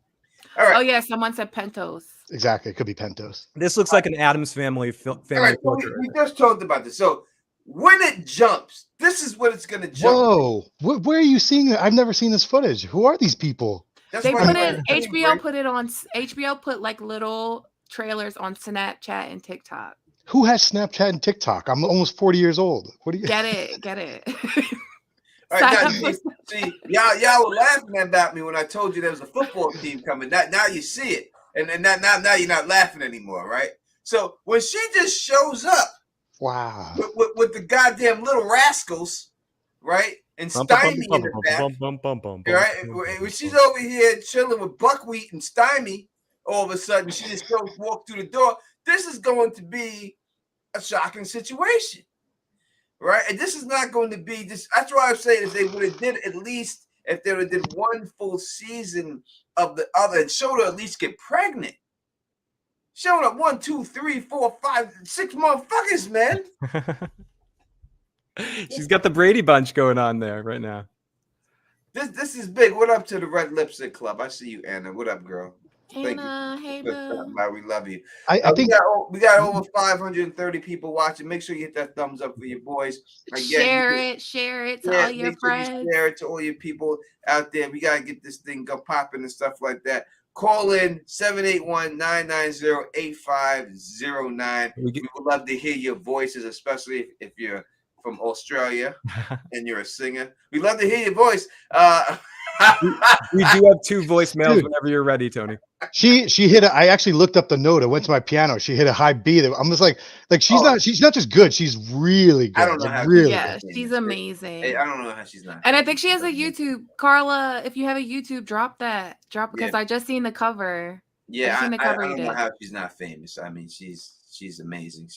All right. Oh yeah, someone said Pentos. Exactly. It could be Pentos. This looks like an Adams Family All family right. So portrait. we just talked about this. So when it jumps, this is what it's gonna jump. Whoa. Where are you seeing it? I've never seen this footage. Who are these people? That's They why put I'm it. saying, HBO right? put it on. HBO put like little trailers on Snapchat and TikTok. Who has Snapchat and TikTok? I'm almost 40 years old. What do you Get it? Get it? All right, Sign now, up for- see, y'all were laughing about me when I told you there was a football team coming. Now you see it, and now you're not laughing anymore, right? So when she just shows up Wow. with the goddamn little rascals, right, and Stymie in the back, right? When she's over here chilling with Buckwheat and Stymie, all of a sudden she just goes walk through the door. This is going to be a shocking situation. Right, and this is not going to be this. That's why I'm saying if they would have did at least if they would have did one full season of the other and showed her at least get pregnant. Showing up 1, 2, 3, 4, 5, 6 motherfuckers, man. She's got the Brady Bunch going on there right now. This is big. What up to the Red Lipstick Club? I see you, Anna. What up, girl? Thank Anna, hey you. boo. We love you. I think we got over 530 people watching. Make sure you hit that thumbs up for your boys. Share it to all your make sure you friends. share it to all your people out there. We gotta get this thing go popping and stuff like that. Call in 781-990-8509. We would love to hear your voices, especially if you're from Australia and you're a singer. We love to hear your voice. We do have 2 voicemails Dude. whenever you're ready, Tony. she hit a, I actually looked up the note. I went to my piano. She hit a high B. I'm just like she's not just good. She's really good. I don't know Like, how- really Yeah, good. she's amazing. Hey, I don't know how she's not. And I think she has a YouTube. Carla, if you have a YouTube, drop because I just seen the cover. Yeah, I've seen the I cover you don't know did. how she's not famous. I mean, she's amazing.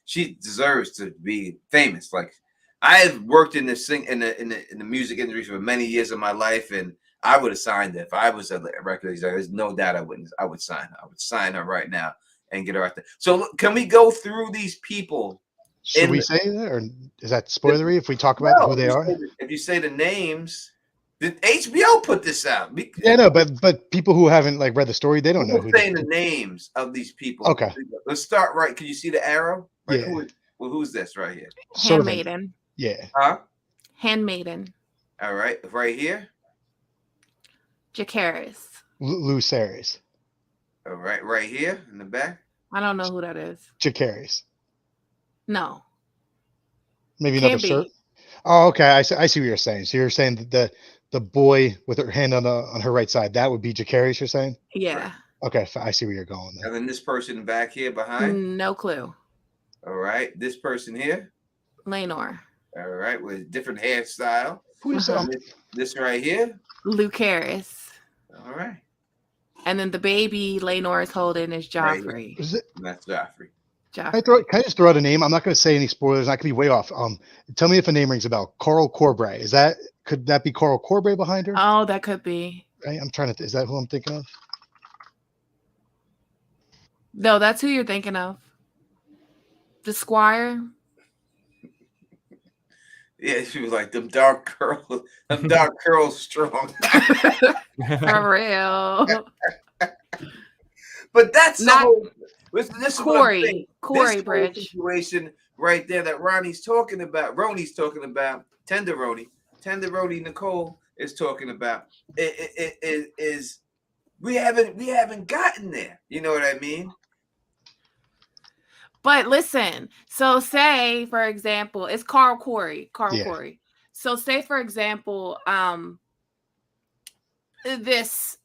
She deserves to be famous. Like I've worked in this in the music industry for many years of my life, and I would have signed her if I was a record executive. There's no doubt I wouldn't. I would sign her. I would sign her right now and get her out there. So look, can we go through these people? Should we say that, or is that spoilery if we talk about No, who they are? If you say the names, did HBO put this out? Yeah, no, but people who haven't like read the story, they don't know who. Who's saying the names of these people? Okay. Let's start right. Can you see the arrow? Like, Yeah. Who's this right here? Servant. Handmaiden. Yeah. Huh? Handmaiden. All right, right here. Jacaris. Lou Ceres. All right here in the back. I don't know who that is. Jacaris. No. Maybe Can another be. cert. Oh, okay. I see what you're saying. So you're saying that the boy with her hand on her right side, that would be Jacaris, you're saying? Yeah. Okay, I see where you're going there. And then this person back here behind. No clue. All right, this person here. Lenore. All right, with different hairstyle. Who is This right here. Lucaris. All right, And then the baby Lenore is holding is Joffrey. Is it? that's Joffrey. Can Joffrey. I just throw out a name? I'm not going to say any spoilers. I could be way off. Tell me if a name rings a bell. Coral Corbray. Could that be Coral Corbray behind her? Oh, that could be. Right? I'm trying to. Is that who I'm thinking of? No, that's who you're thinking of. The Squire. Yeah, she was like them dark curls, them dark curls strong. For real. But that's the Not whole. This is what I'm saying. Corey This whole Bridge. situation right there that Ronnie's talking about, Roni's talking about, Tenderoni Nicole is talking about. It is we haven't gotten there. You know what I mean? But listen, so say for example, it's Carl Corey. Yeah. Corey. So say for example, this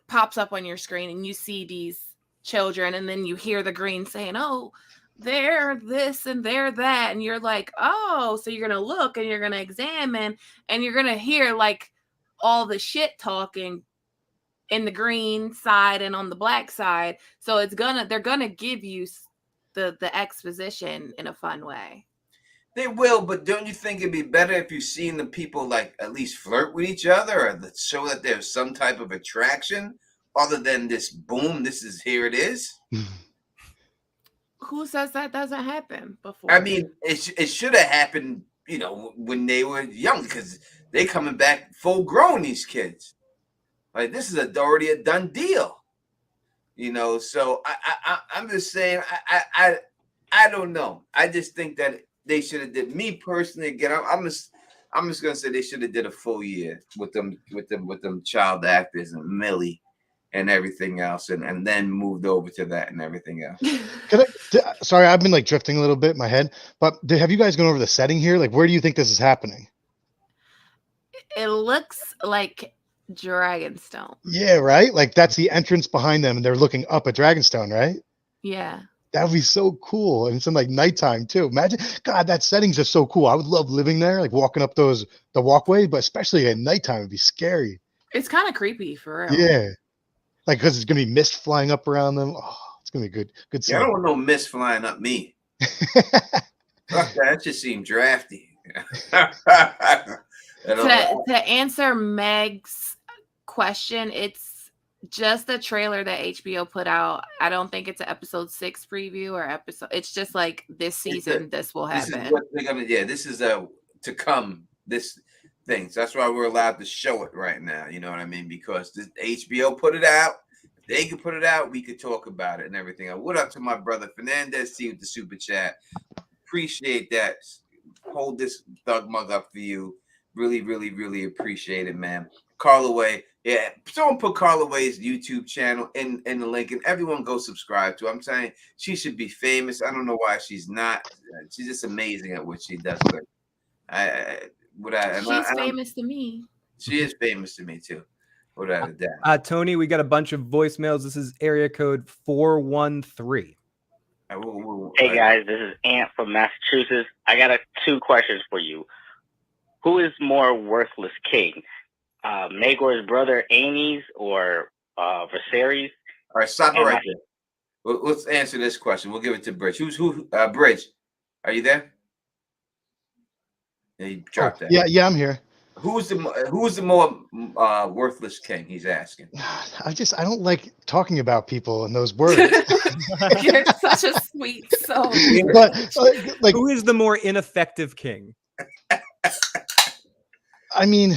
pops up on your screen and you see these children and then you hear the green saying, oh, they're this and they're that, and you're like, oh, so you're gonna look and you're gonna examine and you're gonna hear like all the shit talking in the green side and on the black side. So they're gonna give you the exposition in a fun way. They will, but don't you think it'd be better if you seen the people like at least flirt with each other or show that there's some type of attraction other than this boom, this is here it is? Who says that doesn't happen before? I mean, it should have happened, you know, when they were young, because they coming back full grown, these kids. Like this is already a done deal. You know, so I'm just saying I don't know. I just think that they should have did. Me personally, again, I'm just gonna say they should have did a full year with them child actors and Millie and everything else, and then moved over to that and everything else. Sorry, I've been like drifting a little bit in my head, but have you guys gone over the setting here? Like, where do you think this is happening? It looks like Dragonstone. Yeah, right. Like that's the entrance behind them, and they're looking up at Dragonstone, right? Yeah. That would be so cool, and it's in like nighttime too. Imagine, God, that setting's just so cool. I would love living there, like walking up the walkway, but especially at nighttime, it'd be scary. It's kind of creepy for real. Yeah, like because it's gonna be mist flying up around them. Oh, it's gonna be good. Good. Yeah, I don't want no mist flying up me. That just seemed drafty. To answer Meg's question, it's just a trailer that HBO put out. I don't think it's an episode 6 preview or episode. It's just like this season, this will happen. This is what they're gonna. Yeah, this is to come. This thing. So that's why we're allowed to show it right now. You know what I mean? Because this HBO put it out. If they could put it out, we could talk about it and everything. What up to my brother Fernandez? See with the super chat. Appreciate that. Hold this thug mug up for you. Really, really, really appreciate it, man. Carlaway, yeah. Someone put Carlaway's YouTube channel in the link, and everyone go subscribe to her. I'm saying she should be famous. I don't know why she's not. She's just amazing at what she does. She's famous to me. She is famous to me too, without a doubt. Tony, we got a bunch of voicemails. This is area code 413. Hey guys, this is Ant from Massachusetts. I got 2 questions for you. Who is more worthless king? Maegor's brother Aenys or Viserys? All right, stop it right there. Let's answer this question. We'll give it to Bridge. Bridge? Are you there? Yeah, you dropped that. Yeah, I'm here. Who's the more worthless king? He's asking. I don't like talking about people in those words. You're such a sweet soul. But like, who is the more ineffective king? I mean,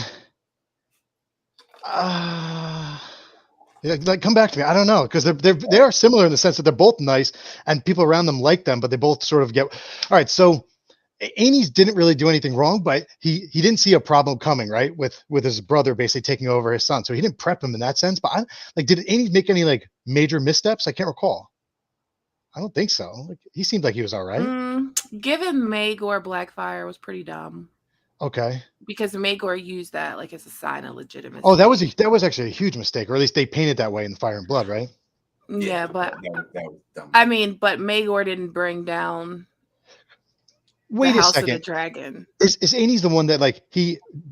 like come back to me. I don't know, because they are similar in the sense that they're both nice and people around them like them, but they both sort of get. All right, so Aenys didn't really do anything wrong, but he didn't see a problem coming, right? With his brother basically taking over his son, so he didn't prep him in that sense. But did Aenys make any like major missteps? I can't recall. I don't think so. Like, he seemed like he was all right. Giving Maegor Blackfire was pretty dumb. Okay. Because Maegor used that like as a sign of legitimacy. Oh, that was actually a huge mistake, or at least they painted that way in Fire and Blood, right? Yeah, but that was dumb. I mean, but Maegor didn't bring down. Wait the a House second. Of the Dragon. Is Aenys the one that like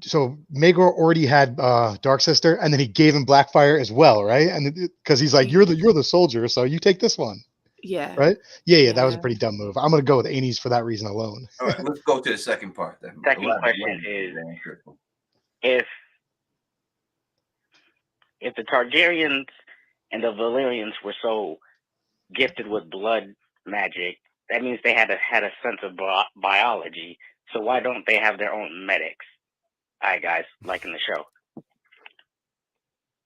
so Maegor already had Dark Sister, and then he gave him Blackfire as well, right? And because he's like, you're the soldier, so you take this one. Yeah. Right? Yeah, that was a pretty dumb move. I'm gonna go with Aenys for that reason alone. All right, let's go to the second part then. Second question is if the Targaryens and the Valyrians were so gifted with blood magic, that means they had a sense of biology. So why don't they have their own medics? All right, guys, liking the show.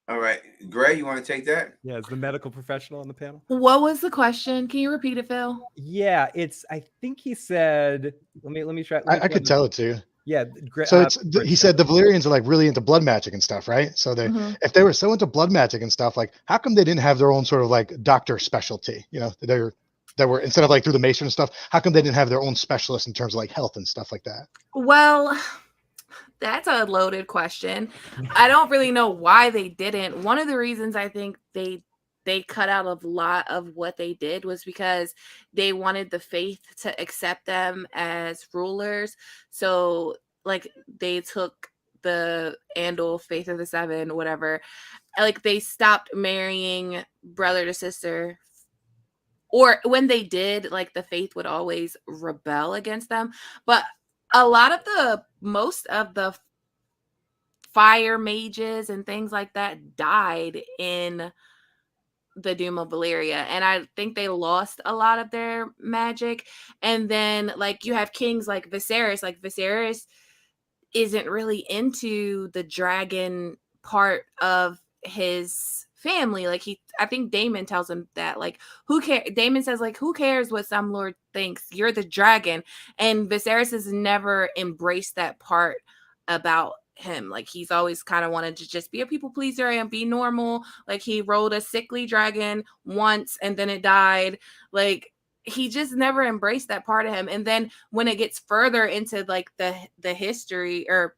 All right, Gray, you want to take that? Yeah, is the medical professional on the panel? What was the question? Can you repeat it, Phil? Yeah, it's. I think he said. Let me try. I could tell it to you. Yeah. So he said the Valyrians are like really into blood magic and stuff, right? So if they were so into blood magic and stuff, like how come they didn't have their own sort of like doctor specialty? You know, that were instead of like through the Mason and stuff, how come they didn't have their own specialist in terms of like health and stuff like that? Well, that's a loaded question. I don't really know why they didn't. One of the reasons I think they cut out a lot of what they did was because they wanted the faith to accept them as rulers. So like they took the Andal, Faith of the Seven, whatever. Like they stopped marrying brother to sister. Or when they did, like the faith would always rebel against them. But a lot of most of the fire mages and things like that died in the Doom of Valyria, and I think they lost a lot of their magic. And then like you have kings like Viserys. Like Viserys isn't really into the dragon part of his family. Like I think Daemon tells him that, like, who cares? Daemon says, like, who cares what some lord thinks? You're the dragon. And Viserys has never embraced that part about him. Like he's always kind of wanted to just be a people pleaser and be normal. Like he rode a sickly dragon once and then it died. Like he just never embraced that part of him. And then when it gets further into like the history, or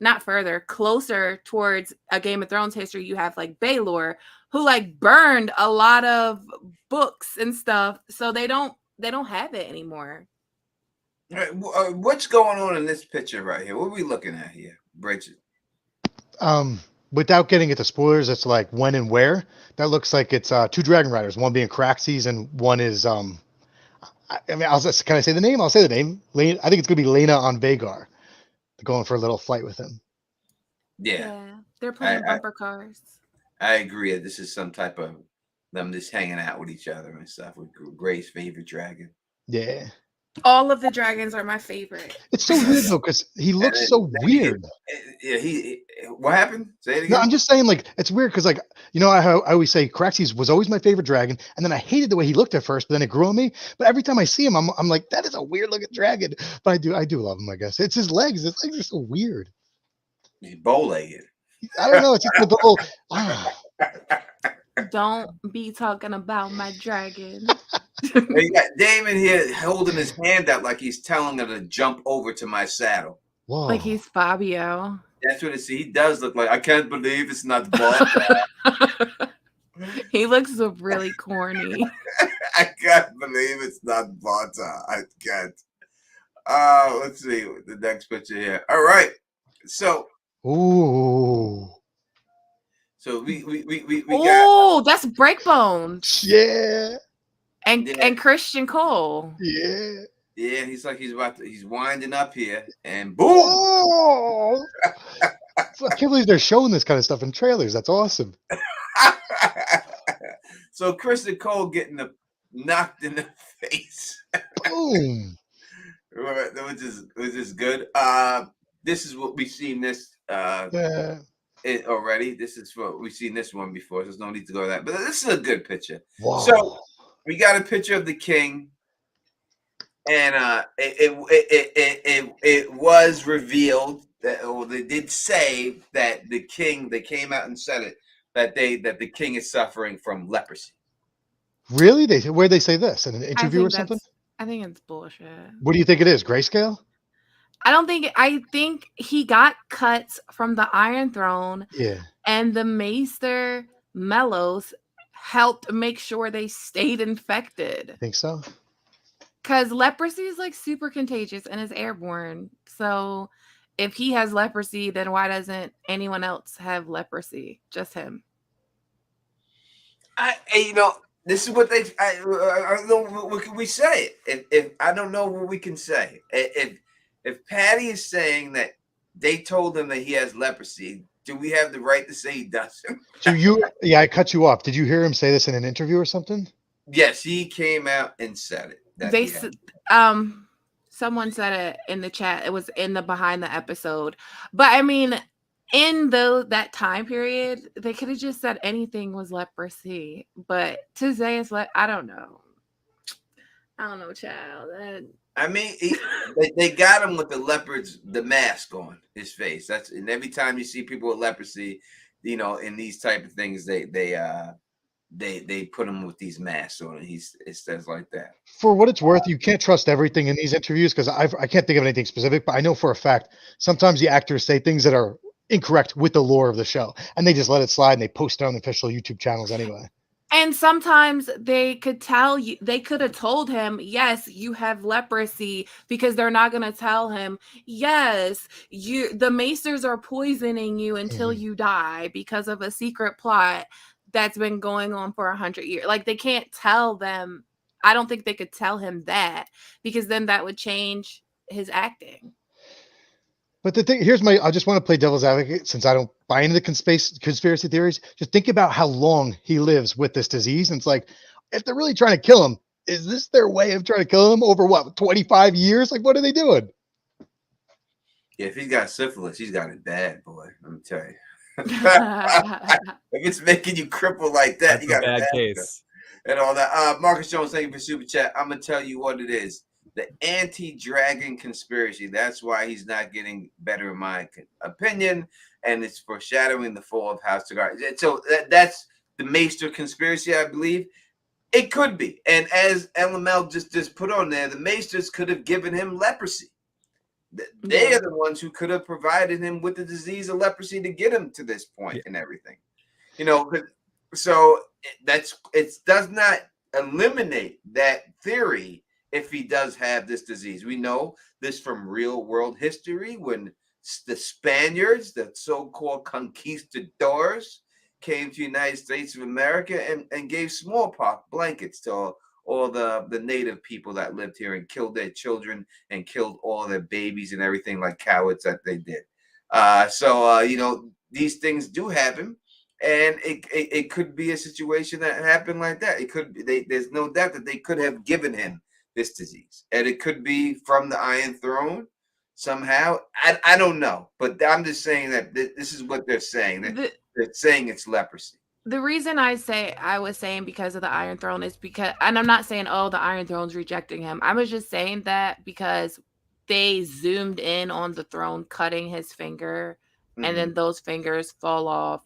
not further, closer towards a Game of Thrones history, you have like Baelor, who like burned a lot of books and stuff. So they don't have it anymore. What's going on in this picture right here? What are we looking at here, Bridget? Without getting into spoilers, it's like when and where. That looks like it's two dragon riders, one being Craxes and one is I mean, can I say the name? I'll say the name. I think it's gonna be Lena on Vagar. They're going for a little flight with him. Yeah. They're playing bumper cars. I agree. This is some type of them just hanging out with each other and stuff. With Gray's favorite dragon. Yeah. All of the dragons are my favorite. It's so weird though, because he looks so weird. Yeah, what happened? Say it again. No, I'm just saying, like, it's weird because, like, you know, I always say Craxes was always my favorite dragon, and then I hated the way he looked at first, but then it grew on me. But every time I see him, I'm like, that is a weird looking dragon. But I do love him, I guess. It's his legs. His legs are so weird. He's bow-legged. I don't know. It's just the whole. Don't be talking about my dragon. You got Daemon here holding his hand up like he's telling her to jump over to my saddle. Whoa. Like he's Fabio. That's what he does look like. I can't believe it's not Baltar. He looks really corny. I can't believe it's not Baltar. I can't. Let's see the next picture here. All right. So. Ooh. So we oh, that's Breakbone. Yeah. And Christian Cole. Yeah. Yeah, he's like he's winding up here, and boom! Oh! I can't believe they're showing this kind of stuff in trailers. That's awesome. So Christian Cole getting knocked in the face. Boom! Which is good. This is what we've seen this already. This is what we've seen this one before. So there's no need to go to that, but this is a good picture. Wow. So we got a picture of the king. And it was revealed that, or they did say that the king, they came out and said it, that the king is suffering from leprosy. Really? Where'd they say this? In an interview or something? I think it's bullshit. What do you think it is? Grayscale? I think he got cuts from the Iron Throne. Yeah. And the Maester Mellows helped make sure they stayed infected. Think so? Because leprosy is like super contagious and is airborne. So if he has leprosy, then why doesn't anyone else have leprosy? Just him. This is what I don't know. What can we say? If I don't know what we can say. If Patty is saying that they told him that he has leprosy, do we have the right to say he doesn't? Yeah, I cut you off. Did you hear him say this in an interview or something? Yes, he came out and said it. Someone said it in the chat. It was in the behind the episode. But I mean, in that time period, they could have just said anything was leprosy. But to say it's I don't know. I don't know, child. I mean, they got him with the mask on his face. And every time you see people with leprosy, you know, in these type of things, they put him with these masks on, and it says like that. For what it's worth, you can't trust everything in these interviews because I can't think of anything specific, but I know for a fact sometimes the actors say things that are incorrect with the lore of the show, and they just let it slide and they post it on the official YouTube channels anyway. And sometimes they could tell you, they could have told him, yes, you have leprosy, because they're not going to tell him, yes, the Maesters are poisoning you until you die because of a secret plot that's been going on for 100 years. Like, they can't tell them. I don't think they could tell him that, because then that would change his acting. But the thing I just want to play devil's advocate since I don't buy into the conspiracy theories. Just think about how long he lives with this disease. And it's like, if they're really trying to kill him, is this their way of trying to kill him over 25 years? Like, what are they doing? Yeah, if he's got syphilis, he's got it bad, boy. Let me tell you. If it's making you cripple like that, That's you got a bad case. And all that. Marcus Jones, thank you for super chat. I'm gonna tell you what it is. The anti-dragon conspiracy. That's why he's not getting better, in my opinion, and it's foreshadowing the fall of House Targaryen. So that's the Maester conspiracy, I believe. It could be, and as LML just put on there, the Maesters could have given him leprosy. They are the ones who could have provided him with the disease of leprosy to get him to this point and everything. You know, so it does not eliminate that theory. If he does have this disease, we know this from real world history when the Spaniards, the so-called conquistadors, came to the United States of America and gave smallpox blankets to all the native people that lived here and killed their children and killed all their babies and everything like cowards that they did. You know, these things do happen. And it could be a situation that happened like that. It could be. There's no doubt that they could have given him this disease, and it could be from the Iron Throne somehow. I don't know, but I'm just saying that this is what they're saying. They're saying it's leprosy. The reason I was saying because of the Iron Throne is because, and I'm not saying, oh, the Iron Throne's rejecting him. I was just saying that because they zoomed in on the throne cutting his finger, and then those fingers fall off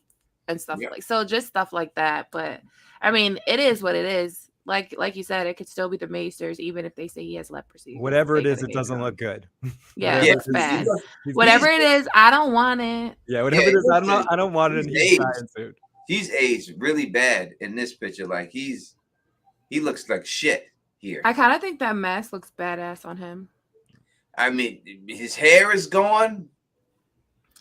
and stuff just stuff like that. But I mean, it is what it is. Like you said, it could still be the Maesters, even if they say he has leprosy. Whatever it is, it doesn't look good. Yeah, it looks bad. Whatever it is, I don't want it. Yeah, whatever it is, I don't want it in his suit. He's aged really bad in this picture. Like he looks like shit here. I kind of think that mask looks badass on him. I mean, his hair is gone.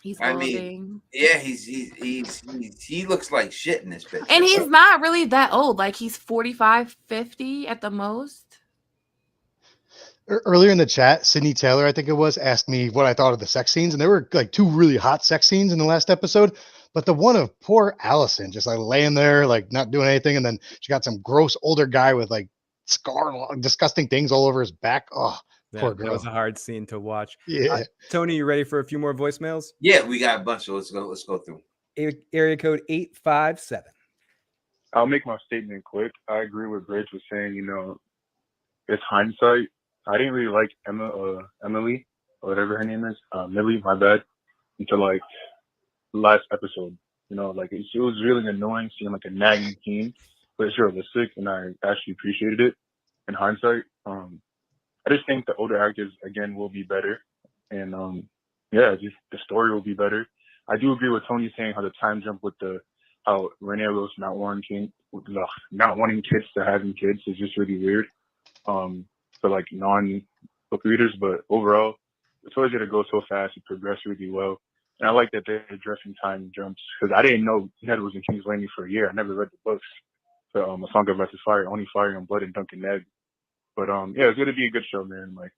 He's balding. Yeah, he looks like shit in this picture. And he's not really that old. Like, he's 45, 50 at the most. Earlier in the chat, Sydney Taylor, I think it was, asked me what I thought of the sex scenes, and there were like 2 really hot sex scenes in the last episode. But the one of poor Allison just like laying there, like not doing anything, and then she got some gross older guy with like disgusting things all over his back. Oh, poor girl. That was a hard scene to watch. Yeah. Tony, you ready for a few more voicemails? Yeah, we got a bunch. So let's go through. Area code 857. I'll make my statement quick. I agree with Bridge was saying. You know, it's hindsight. I didn't really like Emily, or whatever her name is, Millie, my bad, until like last episode. You know, like it was really annoying seeing like a nagging teen, but it's realistic, and I actually appreciated it in hindsight. I just think the older actors again will be better, and just the story will be better. I do agree with Tony saying how the time jump with how Rhaenyra not wanting kids to having kids is just really weird. For like non-book readers, but overall, the story's gonna go so fast. It progressed really well, and I like that they're addressing time jumps because I didn't know Ned was in King's Landing for a year. I never read the books. So A Song of Ice and Fire, only Fire and Blood, and Duncan Ned. But it's gonna be a good show, man. Like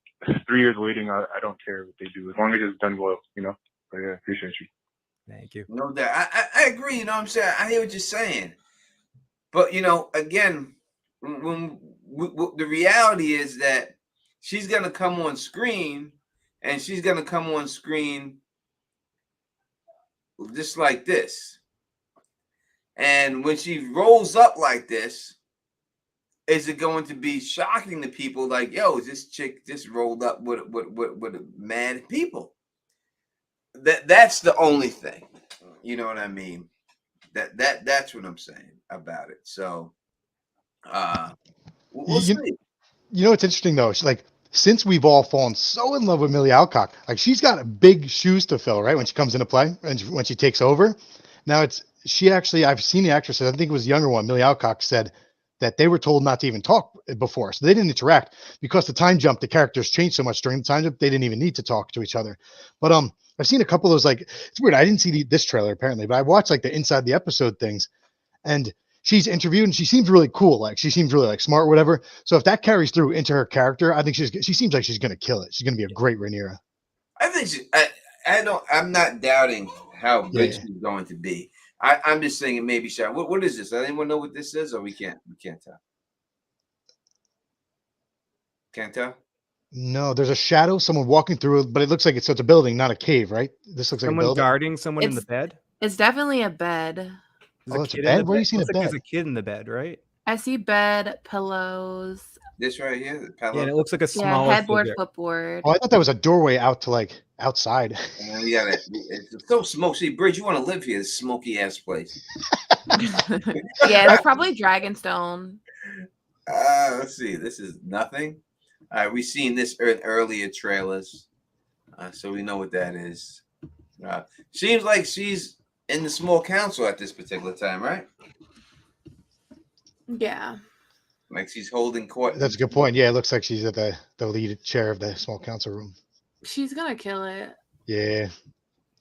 3 years waiting, I don't care what they do as long as it's done well, you know. But yeah, appreciate you. Thank you. No doubt. I agree. You know what I'm saying? I hear what you're saying, but you know, again, when the reality is that she's gonna come on screen, and she's gonna come on screen just like this. And when she rolls up like this, is it going to be shocking to people? Like, yo, this chick just rolled up with mad people. That's the only thing. You know what I mean? That's what I'm saying about it. So, we'll see. You know what's interesting though? She's like, since we've all fallen so in love with Millie Alcock, like she's got big shoes to fill, right? When she comes into play and when she takes over. Now I've seen the actress, I think it was the younger one, Millie Alcock, said that they were told not to even talk before. So they didn't interact because the time jump, the characters changed so much during the time jump, they didn't even need to talk to each other. But I've seen a couple of those, like, it's weird. I didn't see this trailer apparently, but I watched like the inside the episode things, and she's interviewed and she seems really cool. Like she seems really like smart, or whatever. So if that carries through into her character, I think she seems like she's going to kill it. She's going to be a great Rhaenyra. I think I'm not doubting how good she's going to be. I'm just saying it may be shot. What is this? Does anyone know what this is, or we can't tell? Can't tell? No, there's a shadow, someone walking through it, but it looks like it's a building, not a cave, right? This looks like a Someone building. guarding someone in the bed. It's definitely a bed. Oh, it's a bed? Where are you seeing a bed? There's a kid in the bed, right? I see bed, pillows. This right here, the pillow. Yeah, and it looks like a Yeah, small headboard, footboard. Oh, I thought that was a doorway out to like outside. Yeah, it's so smoky. See, Bridge, you want to live here? This smoky ass place. Yeah, it's probably Dragonstone. Let's see. This is nothing. We've seen this in earlier trailers, so we know what that is. Seems like she's in the small council at this particular time, right? Yeah. Like she's holding court. That's a good point. Yeah, it looks like she's at the lead chair of the small council room. She's gonna kill it. Yeah.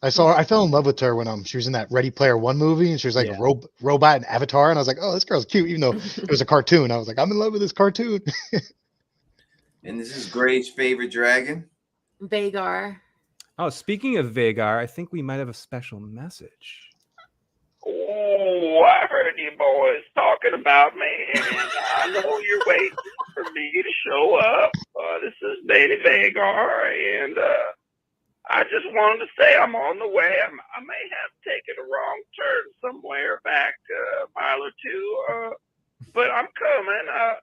I fell in love with her when she was in that Ready Player One movie, and she was like a robot and Avatar, and I was like, oh, this girl's cute, even though it was a cartoon. I was like, I'm in love with this cartoon. And this is Gray's favorite dragon. Vhagar. Oh, speaking of Vhagar, I think we might have a special message. Oh, I heard you boys talking about me, and I know you're waiting for me to show up. This is Danny Vhagar, and I just wanted to say I'm on the way. I may have taken a wrong turn somewhere back a mile or two, but I'm coming. I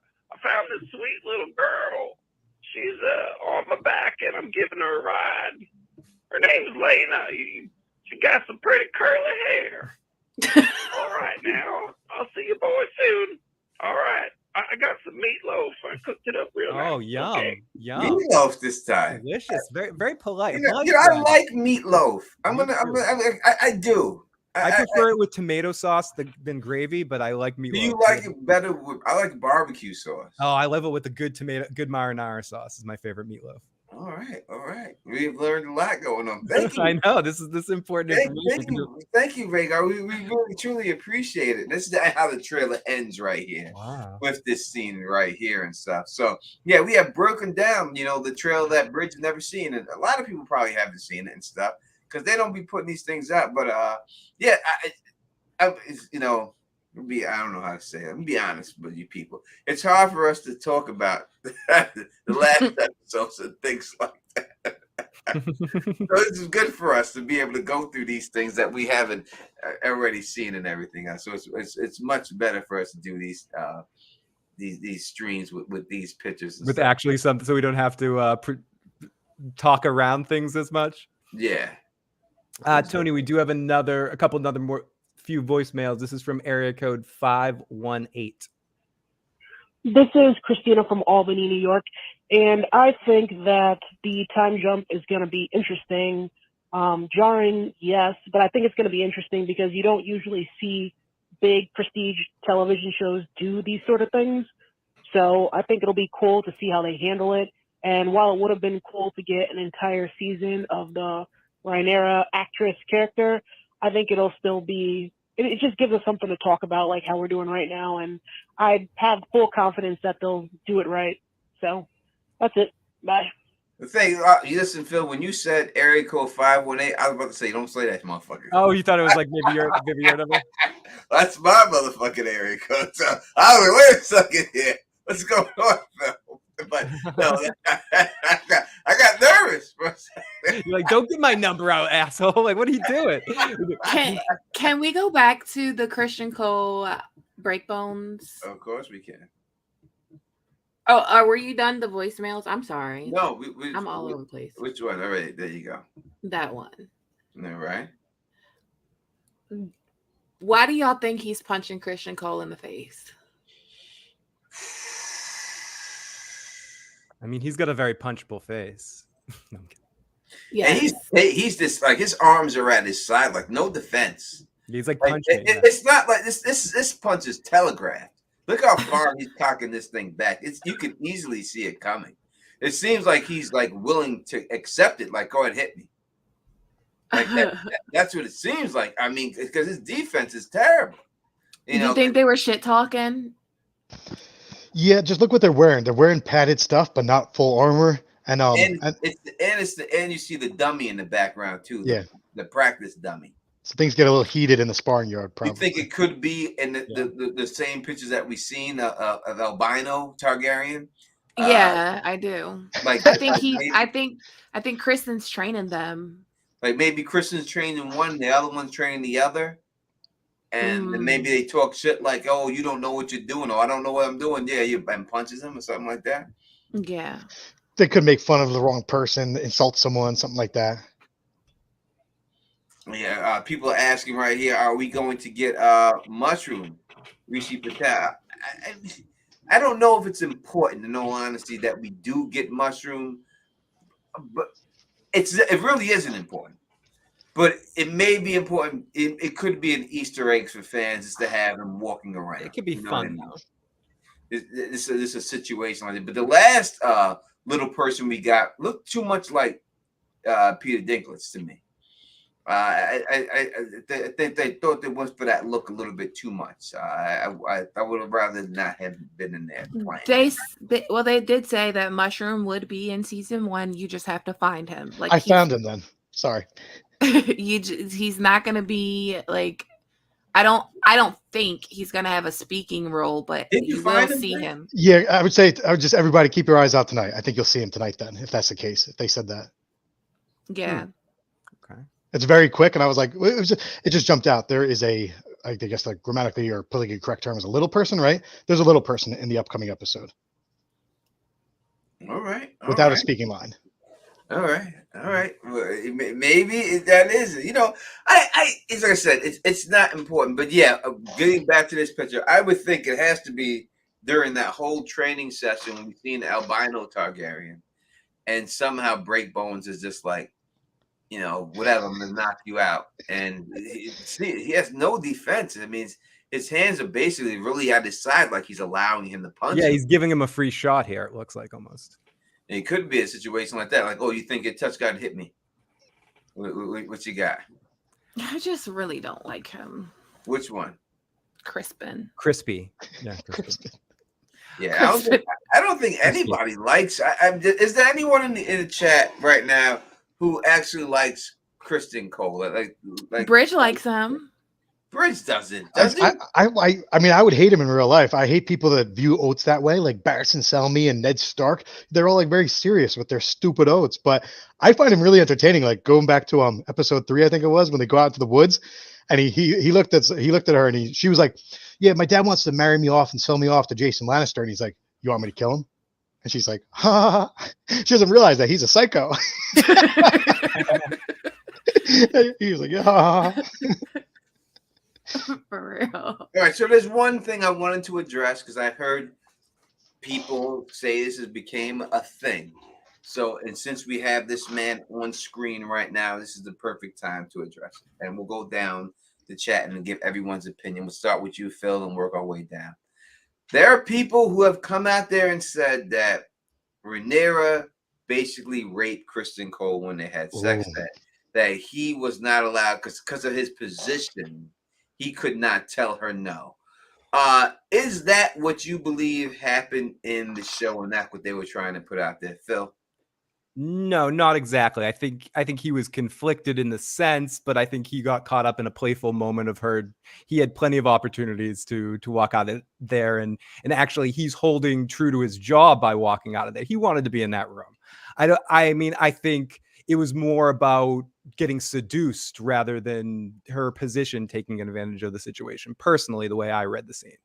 found this sweet little girl. She's on my back, and I'm giving her a ride. Her name's Lena. She got some pretty curly hair. All right, now. I'll see you boys soon. All right. I got some meatloaf. I cooked it up real nice. Oh, yum. Okay. Yum. Meatloaf this time. Delicious. Very, very polite. I like meatloaf. I do. I prefer it with tomato sauce than gravy, but I like meatloaf. Do you like it better with? I like barbecue sauce. Oh, I love it with the good marinara sauce. Is my favorite meatloaf. All right. We've learned a lot going on. Thank you. I know this is important information. Thank you, Vhagar. We really truly appreciate it. This is how the trailer ends right here. Wow. With this scene right here and stuff. So yeah, we have broken down, the trailer that Bridge has never seen, and a lot of people probably haven't seen it and stuff because they don't be putting these things out. But yeah, I don't know how to say it. Let me be honest with you people. It's hard for us to talk about the last episodes and things like that. So this is good for us to be able to go through these things that we haven't already seen and everything else. So it's much better for us to do these streams with these pictures. With stuff. actually something, so we don't have to talk around things as much. Yeah. Tony, we do have a few voicemails. This is from area code 518. This is Christina from Albany, New York, and I think that the time jump is going to be interesting. Jarring, yes, but I think it's going to be interesting because you don't usually see big prestige television shows do these sort of things. So I think it'll be cool to see how they handle it. And while it would have been cool to get an entire season of the Rhaenyra actress character, I think it'll still be, it just gives us something to talk about, like how we're doing right now. And I have full confidence that they'll do it right. So that's it. Bye. The thing, you listen, Phil, when you said area code 518, I was about to say, don't say that, motherfucker. Oh, you thought it was like maybe your number? That's my motherfucking area code. So I was like, wait a second here. What's going on, Phil? But no, I got nervous for a second. You're like, don't get my number out, asshole. Like, what are you doing? Can we go back to the Christian Cole Breakbones? Of course we can. Oh, were you done the voicemails? I'm sorry. No, I'm all over the place. Which one? All right, there you go. That one. All right. Why do y'all think he's punching Christian Cole in the face? I mean, he's got a very punchable face. No, I'm kidding. Yeah, And he's just like his arms are at his side, like no defense. He's like Like, punching. it's not like this punch is telegraphed. Look how far he's cocking this thing back. You can easily see it coming. It seems like he's like willing to accept it. Like, go ahead, hit me. Like that's what it seems like. I mean, because his defense is terrible. Do you think they were shit talking? Yeah, just look what they're wearing. They're wearing padded stuff, but not full armor. And you see the dummy in the background too. Yeah. The practice dummy. So things get a little heated in the sparring yard. Probably. You think it could be in the same pictures that we seen of Albino Targaryen? Yeah, I do. Like I think Kristen's training them. Like maybe Kristen's training one, the other one's training the other. And then maybe they talk shit like, "Oh, you don't know what you're doing," or "I don't know what I'm doing." Yeah, and punches him or something like that. Yeah. They could make fun of the wrong person, insult someone, something like that. Yeah, people are asking right here, are we going to get Mushroom? Rishi Patel. I don't know if it's important, in all honesty, that we do get Mushroom, but it really isn't important. But it may be important. It could be an Easter egg for fans just to have him walking around. It could be fun. This is a situation like that. But the last little person we got looked too much like Peter Dinklage to me. I think they thought they went for that look a little bit too much. I would have rather not have been in there playing. They did say that Mushroom would be in season 1. You just have to find him. Like I found him then. Sorry. He's not gonna be like. I don't think he's gonna have a speaking role, but you will see him. Yeah, I would just everybody keep your eyes out tonight. I think you'll see him tonight then, if that's the case. If they said that. Yeah. Okay. It's very quick, and I was like, it just jumped out. There is I guess the grammatically or politically correct term is a little person, right? There's a little person in the upcoming episode. All right. Without a speaking line. All right. Well, maybe that is. As I said, it's not important. But yeah, getting back to this picture, I would think it has to be during that whole training session when we've seen Albino Targaryen, and somehow Break Bones is just like, whatever, I'm gonna knock you out. And he has no defense. I mean, his hands are basically really at his side, like he's allowing him to punch. Yeah, him. he's giving him a free shot here. It looks like almost. And it could be a situation like that, like, "Oh, you think your touch got hit me? What you got?" I just really don't like him. Which one? Crispin. Crispy. Yeah, Crispin. Yeah, I don't think anybody likes. Is there anyone in the chat right now who actually likes Kristen Cole? Like Bridge likes him. Bridge doesn't. I mean, I would hate him in real life. I hate people that view Oates that way, like Barristan Selmy and Ned Stark. They're all like very serious with their stupid oaths, but I find him really entertaining. Like going back to episode 3, I think it was, when they go out to the woods, and he looked at her and she was like, "Yeah, my dad wants to marry me off and sell me off to Jason Lannister," and he's like, "You want me to kill him?" And she's like, "Ha!" She doesn't realize that he's a psycho. He was like, "Yeah." For real. All right, so there's one thing I wanted to address because I heard people say this has became a thing. So, and since we have this man on screen right now, this is the perfect time to address it. And we'll go down the chat and give everyone's opinion. We'll start with you, Phil, and work our way down. There are people who have come out there and said that Rhaenyra basically raped Kristen Cole when they had sex. That he was not allowed because of his position. He could not tell her no. Is that what you believe happened in the show, and that's what they were trying to put out there, Phil? No, not exactly. I think he was conflicted in the sense, but I think he got caught up in a playful moment of her. He had plenty of opportunities to walk out of there, and actually he's holding true to his job by walking out of there. He wanted to be in that room. I mean, I think it was more about getting seduced rather than her position taking advantage of the situation. Personally, the way I read the scene.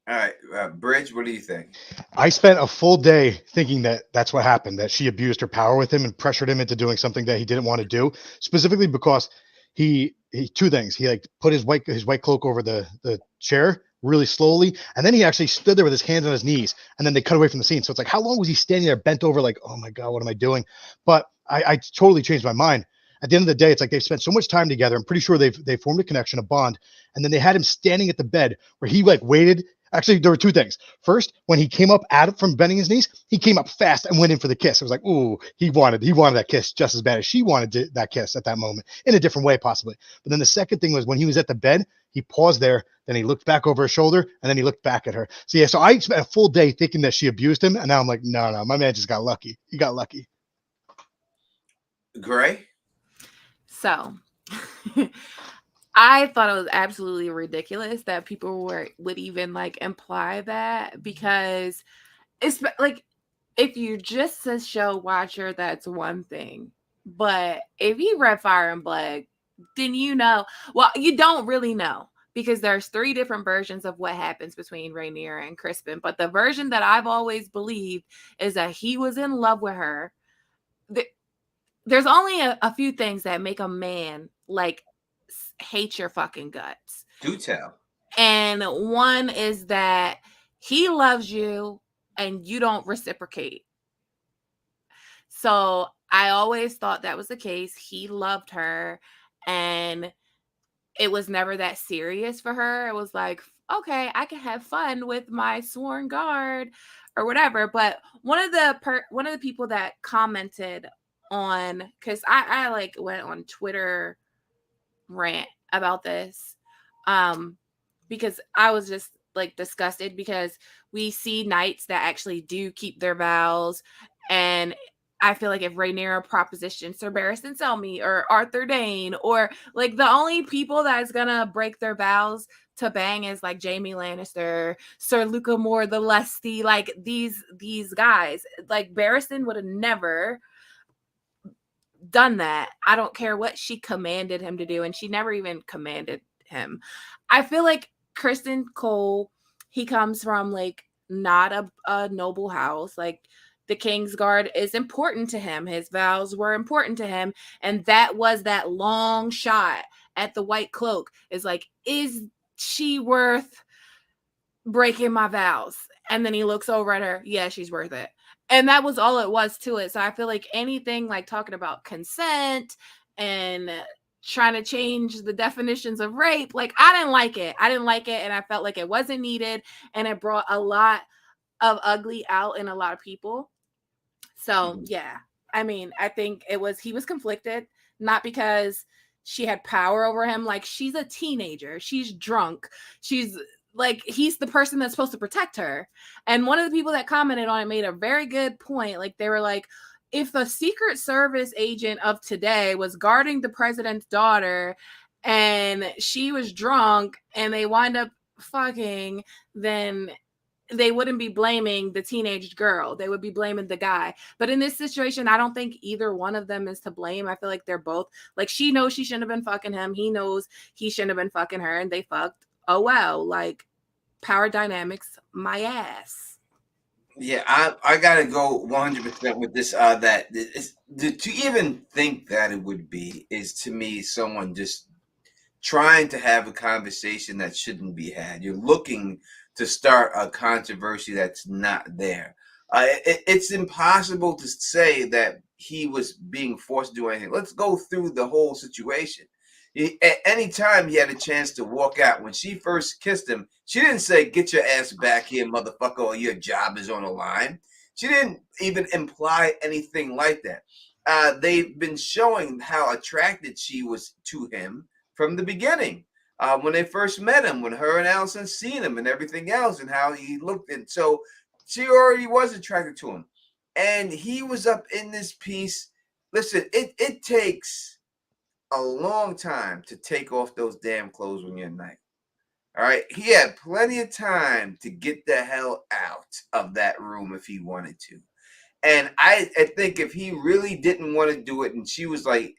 All right, Bridge, what do you think? I spent a full day thinking that that's what happened, that she abused her power with him and pressured him into doing something that he didn't want to do, specifically because he two things. He like put his white cloak over the chair really slowly, and then he actually stood there with his hands on his knees, and then they cut away from the scene. So it's like, how long was he standing there bent over like, oh my God, what am I doing? But I totally changed my mind. At the end of the day, it's like they've spent so much time together. I'm pretty sure they've formed a connection, a bond, and then they had him standing at the bed where he like waited. Actually, there were two things. First, when he came up at it from bending his knees, he came up fast and went in for the kiss. It was like, ooh, he wanted that kiss just as bad as she wanted that kiss at that moment, in a different way possibly. But then the second thing was when he was at the bed, he paused there, then he looked back over his shoulder, and then he looked back at her. So yeah, so I spent a full day thinking that she abused him, and now I'm like, no, my man just got lucky. He got lucky. Gray? So I thought it was absolutely ridiculous that people would even like imply that, because it's like, if you're just a show watcher, that's one thing. But if you read Fire and Blood, then you know, well, you don't really know, because there's 3 different versions of what happens between Rhaenyra and Crispin. But the version that I've always believed is that he was in love with her. There's only a few things that make a man like hate your fucking guts. Do tell. And one is that he loves you and you don't reciprocate. So I always thought that was the case. He loved her and it was never that serious for her. It was like, okay, I can have fun with my sworn guard or whatever. But one of the people that commented on, because I like went on Twitter rant about this, because I was just like disgusted, because we see knights that actually do keep their vows, and I feel like if Rhaenyra propositioned Sir Barristan Selmy or Arthur Dayne, or like the only people that's gonna break their vows to bang is like Jaime Lannister, Sir Luca Moore the Lusty, like these guys, like Barristan would have never done that. I don't care what she commanded him to do, and she never even commanded him. I feel like Criston Cole, he comes from like not a noble house. Like the Kingsguard is important to him. His vows were important to him, and that was that long shot at the White Cloak. Is like, is she worth breaking my vows? And then he looks over at her. Yeah, she's worth it. And that was all it was to it. So I feel like anything like talking about consent and trying to change the definitions of rape, like I didn't like it. And I felt like it wasn't needed. And it brought a lot of ugly out in a lot of people. So yeah, I mean, I think he was conflicted, not because she had power over him. Like, she's a teenager. She's drunk. She's like, he's the person that's supposed to protect her. And one of the people that commented on it made a very good point. Like, they were like, if a Secret Service agent of today was guarding the president's daughter and she was drunk and they wind up fucking, then they wouldn't be blaming the teenage girl. They would be blaming the guy. But in this situation, I don't think either one of them is to blame. I feel like they're both, like, she knows she shouldn't have been fucking him. He knows he shouldn't have been fucking her, and they fucked. Oh, wow. Like, power dynamics, my ass. Yeah, I gotta go 100% with this. That to even think that it would be is, to me, someone just trying to have a conversation that shouldn't be had. You're looking to start a controversy that's not there. It's impossible to say that he was being forced to do anything. Let's go through the whole situation. At any time he had a chance to walk out, when she first kissed him, she didn't say, "Get your ass back here, motherfucker, or your job is on the line." She didn't even imply anything like that. They've been showing how attracted she was to him from the beginning. When they first met him, when her and Allison seen him and everything else, and how he looked. And so she already was attracted to him. And he was up in this piece. Listen, it takes a long time to take off those damn clothes when you're at night. All right. He had plenty of time to get the hell out of that room if he wanted to. And I think if he really didn't want to do it, and he was like,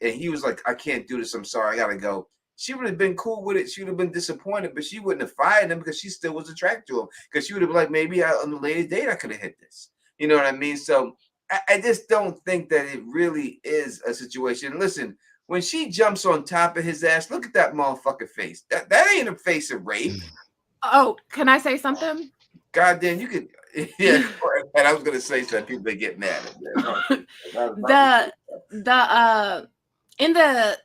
I can't do this, I'm sorry, I gotta go. She would have been cool with it. She would have been disappointed, but she wouldn't have fired him because she still was attracted to him. Because she would have been like, maybe on the later date I could have hit this. You know what I mean? So I just don't think that it really is a situation. Listen, when she jumps on top of his ass, look at that motherfucking face. That ain't a face of rape. Oh, can I say something? Goddamn, you could. Yeah, and I was gonna say something. People they get mad at In the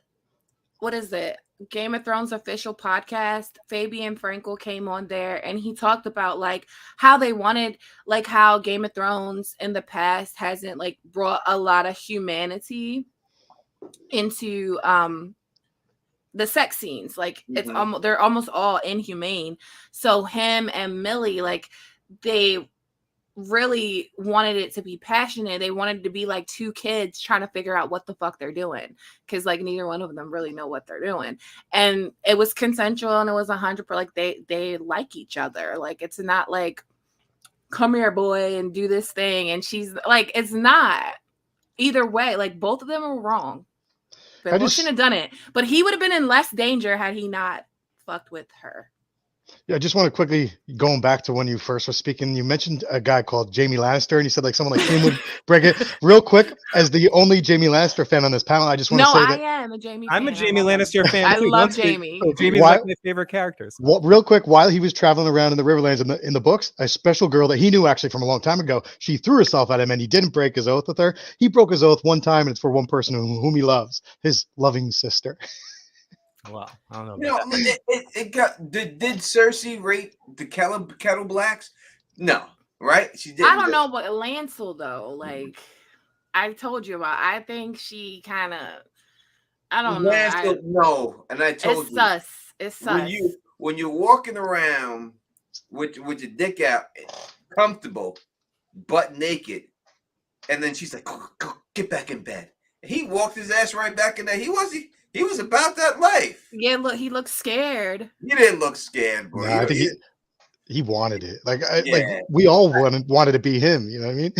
what is it? Game of Thrones official podcast, Fabian Frankel came on there and he talked about like how they wanted, like how Game of Thrones in the past hasn't like brought a lot of humanity into the sex scenes. Like it's almost, they're almost all inhumane. So him and Millie, like they really wanted it to be passionate. They wanted to be like two kids trying to figure out what the fuck they're doing, because like neither one of them really know what they're doing. And it was consensual and it was 100%, like they like each other. Like it's not like, come here boy and do this thing, and she's like, it's not. Either way, like both of them are wrong. But both shouldn't have done it. But he would have been in less danger had he not fucked with her. Yeah, I just want to quickly, going back to when you first were speaking, you mentioned a guy called Jamie Lannister, and you said like someone like him would break it. Real quick, as the only Jamie Lannister fan on this panel, I just want to say that I am a Jamie. I'm a Jamie Lannister fan. I too. love Jamie. Jamie's like my favorite characters. Real quick, while he was traveling around in the Riverlands in the books, a special girl that he knew actually from a long time ago, she threw herself at him, and he didn't break his oath with her. He broke his oath one time, and it's for one person whom he loves, his loving sister. Wow, I don't know. You know, it got. Did Cersei rape the Kettle Blacks? No, right? She didn't. I don't know, but Lancel though, like I told you about, I think she kind of. I don't know. Lancel, no, and I told you, sus. It's sus. When you're walking around with your dick out, comfortable, butt naked, and then she's like, go, get back in bed. And he walked his ass right back in there. He was about that life. Yeah, look, he looked scared. He didn't look scared, bro. Nah, I think he wanted it. Like we all wanted to be him. You know what I mean?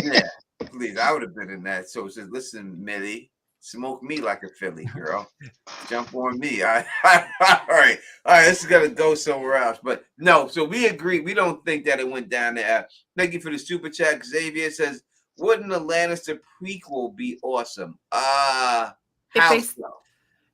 Yeah, please. I would have been in that. So it says, listen, Millie, smoke me like a Philly girl. Jump on me. All right. This is gonna go somewhere else. But no. So we agree. We don't think that it went down there. Thank you for the super chat. Xavier says, wouldn't a Lannister prequel be awesome?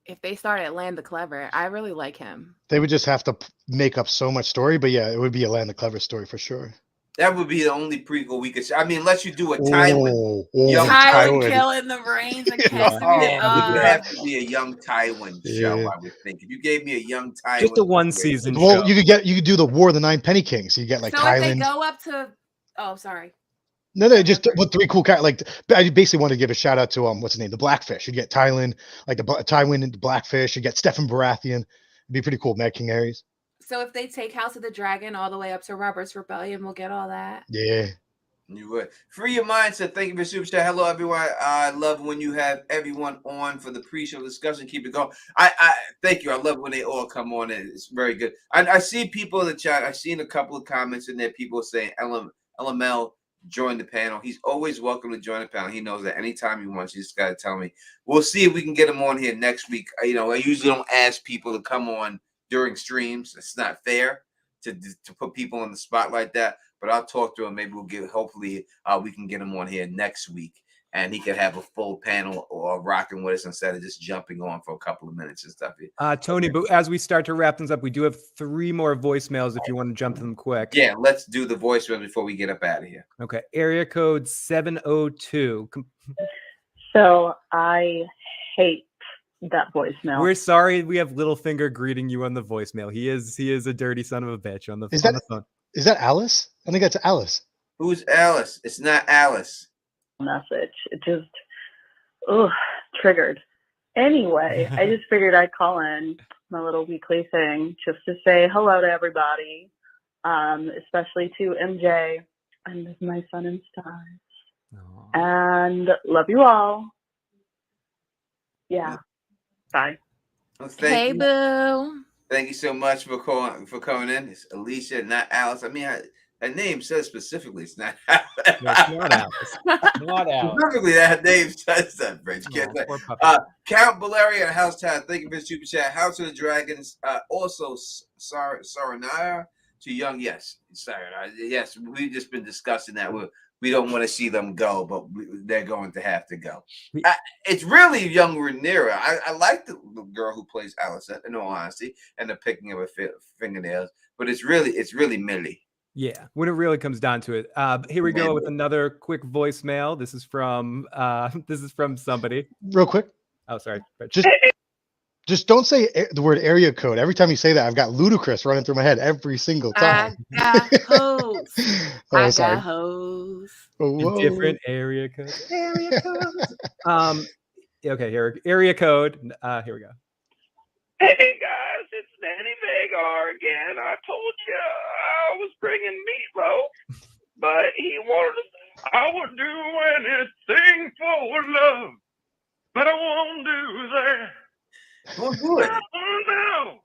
If they started Land the Clever, I really like him. They would just have to make up so much story, but yeah, it would be a Land the Clever story for sure. That would be the only prequel we could. I mean, unless you do a Tywin, young Tywin killing the reins and casting it would have to be a young Tywin show. I would think if you gave me a young Tywin, just a one season. Well, show. you could do the War of the Nine Penny Kings. So you get like so Tywin. If they go up to, sorry. No, just with three cool characters. Like I basically want to give a shout out to what's his name, the Blackfish. You get Tywin, like the Tywin and the Blackfish. You get Stephen Baratheon. It'd be pretty cool. Mad King Aerys. So if they take House of the Dragon all the way up to Robert's Rebellion, we'll get all that. Yeah. You would. Free your mindset. Thank you for super chat. Hello, everyone. I love when you have everyone on for the pre-show discussion. Keep it going. I thank you. I love when they all come on, and it's very good. I see people in the chat. I've seen a couple of comments in there. People saying LML join the panel. He's always welcome to join the panel. He knows that anytime he wants. You just got to tell me. We'll see if we can get him on here next week. You know, I usually don't ask people to come on during streams. It's not fair to put people on the spot like that. But I'll talk to him. Maybe hopefully we can get him on here next week, and he could have a full panel or rocking with us instead of just jumping on for a couple of minutes and stuff. Tony, but as we start to wrap things up, we do have 3 more voicemails if you want to jump to them quick. Yeah, let's do the voicemail before we get up out of here. Okay, area code 702. So I hate that voicemail. We're sorry we have Littlefinger greeting you on the voicemail. He is a dirty son of a bitch on the phone. Is that Alice? I think that's Alice. Who's Alice? It's not Alice. Message. It just triggered. Anyway, I just figured I'd call in my little weekly thing just to say hello to everybody, especially to MJ and my son and stars. And love you all. Yeah. Bye. Well, Hey, you. boo. Thank you so much for coming in. It's Alicia, not Alice. I mean, her name says specifically it's not Alice. No, it's not Alice. Not Alice. Specifically, that name says that, Bridge. Count Valeria and House Town. Thank you for the super chat. House of the Dragons. Also, Saranaya to Young. Yes, Saranaya. Yes, we've just been discussing that. We don't want to see them go, but they're going to have to go. It's really young Rhaenyra. I like the girl who plays Alice, in all honesty, and the picking of her fingernails. But it's really Millie. Yeah, when it really comes down to it. Here we go with another quick voicemail. This is from somebody. Real quick. Oh, sorry. Just don't say the word area code. Every time you say that, I've got Ludacris running through my head every single time. I got hoes. Oh, sorry. Got hoes. Oh, different area code. Area code. Okay, here. Area code. Here we go. Hey guys, it's Danny Vagar again. I told you I was bringing meatloaf, but he wanted to. I would do anything for love, but I won't do that. Don't do it. No,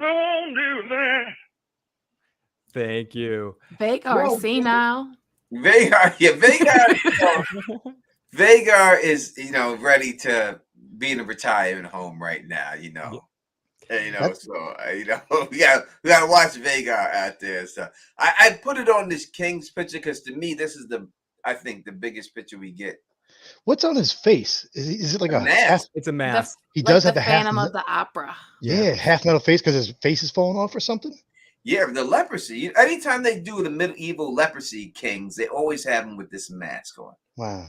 I won't do that. Thank you. Vagar, senile. Vagar, yeah, Vagar is ready to be in a retirement home right now. So we gotta watch Vagar out there. So I put it on this King's picture because to me this is I think the biggest picture we get. What's on his face? Is it like a mask? It's a mask. He does have the the half Phantom of the Opera. Yeah, half metal face because his face is falling off or something. Yeah, the leprosy. Anytime they do the medieval leprosy kings, they always have them with this mask on. Wow.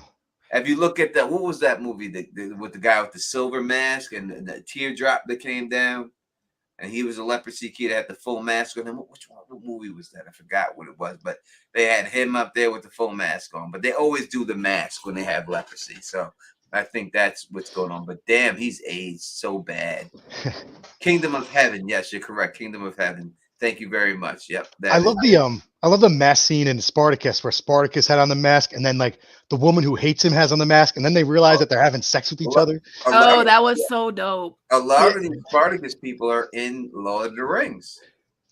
If you look at what was that movie with the guy with the silver mask and the teardrop that came down, and he was a leprosy kid that had the full mask on him. What movie was that? I forgot what it was, but they had him up there with the full mask on. But they always do the mask when they have leprosy, so I think that's what's going on. But damn, he's aged so bad. Kingdom of Heaven. Yes, you're correct. Kingdom of Heaven. Thank you very much. Yep. I love the mask scene in Spartacus where Spartacus had on the mask and then like the woman who hates him has on the mask and then they realize that they're having sex with each other. Oh, that was so dope. A lot of these Spartacus people are in Lord of the Rings.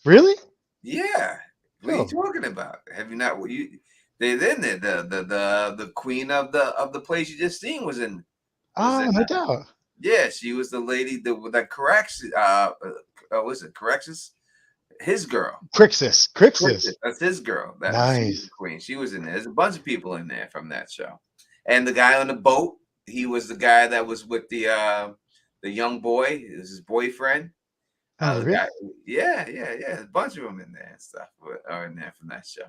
Really? Yeah. What are you talking about? Have you not? They're in there. The queen of the place you just seen was in. No doubt. Yeah, she was the lady that corrects. Was it Corexus? His girl. Crixus. That's his girl. That's nice. The queen. She was in there. There's a bunch of people in there from that show. And the guy on the boat, he was the guy that was with the young boy. It was his boyfriend. Really? Yeah. There's a bunch of them in there and stuff are in there from that show.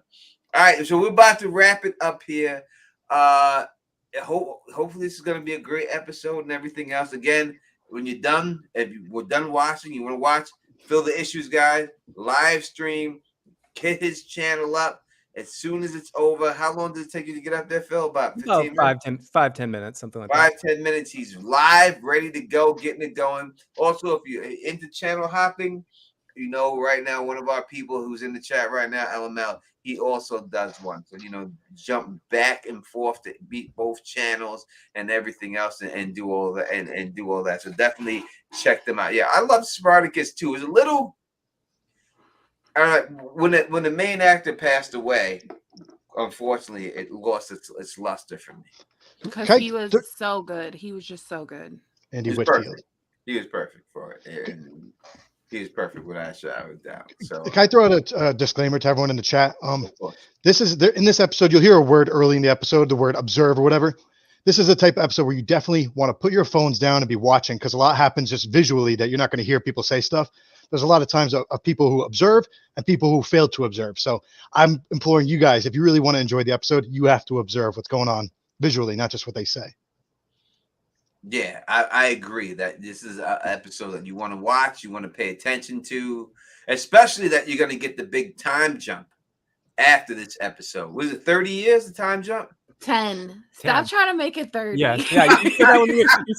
All right, so we're about to wrap it up here. Hopefully this is going to be a great episode and everything else. Again, when you're done, if we're done watching, you want to watch Fill the Issues guy, live stream, get his channel up as soon as it's over. How long does it take you to get up there, Phil? About 15 minutes? 5-10 minutes, something like that. 5-10 minutes. He's live, ready to go, getting it going. Also, if you're into channel hopping, right now, one of our people who's in the chat right now, LML, he also does one. So, jump back and forth to beat both channels and everything else and do all that and do all that. So definitely check them out. Yeah, I love Spartacus too. It was a little when the main actor passed away, unfortunately, it lost its luster for me. Because he was so good. He was just so good. Andy Whitfield. He was perfect for it. And he was perfect without a shadow of doubt. So can I throw out a disclaimer to everyone in the chat? This is in this episode, you'll hear a word early in the episode, the word observe or whatever. This is the type of episode where you definitely want to put your phones down and be watching because a lot happens just visually that you're not going to hear people say stuff. There's a lot of times of people who observe and people who fail to observe. So I'm imploring you guys, if you really want to enjoy the episode, you have to observe what's going on visually, not just what they say. Yeah, I agree that this is an episode that you want to watch, you want to pay attention to, especially that you're going to get the big time jump after this episode. Was it 30 years, the time jump? 10. Stop trying to make it 30. Yeah. You said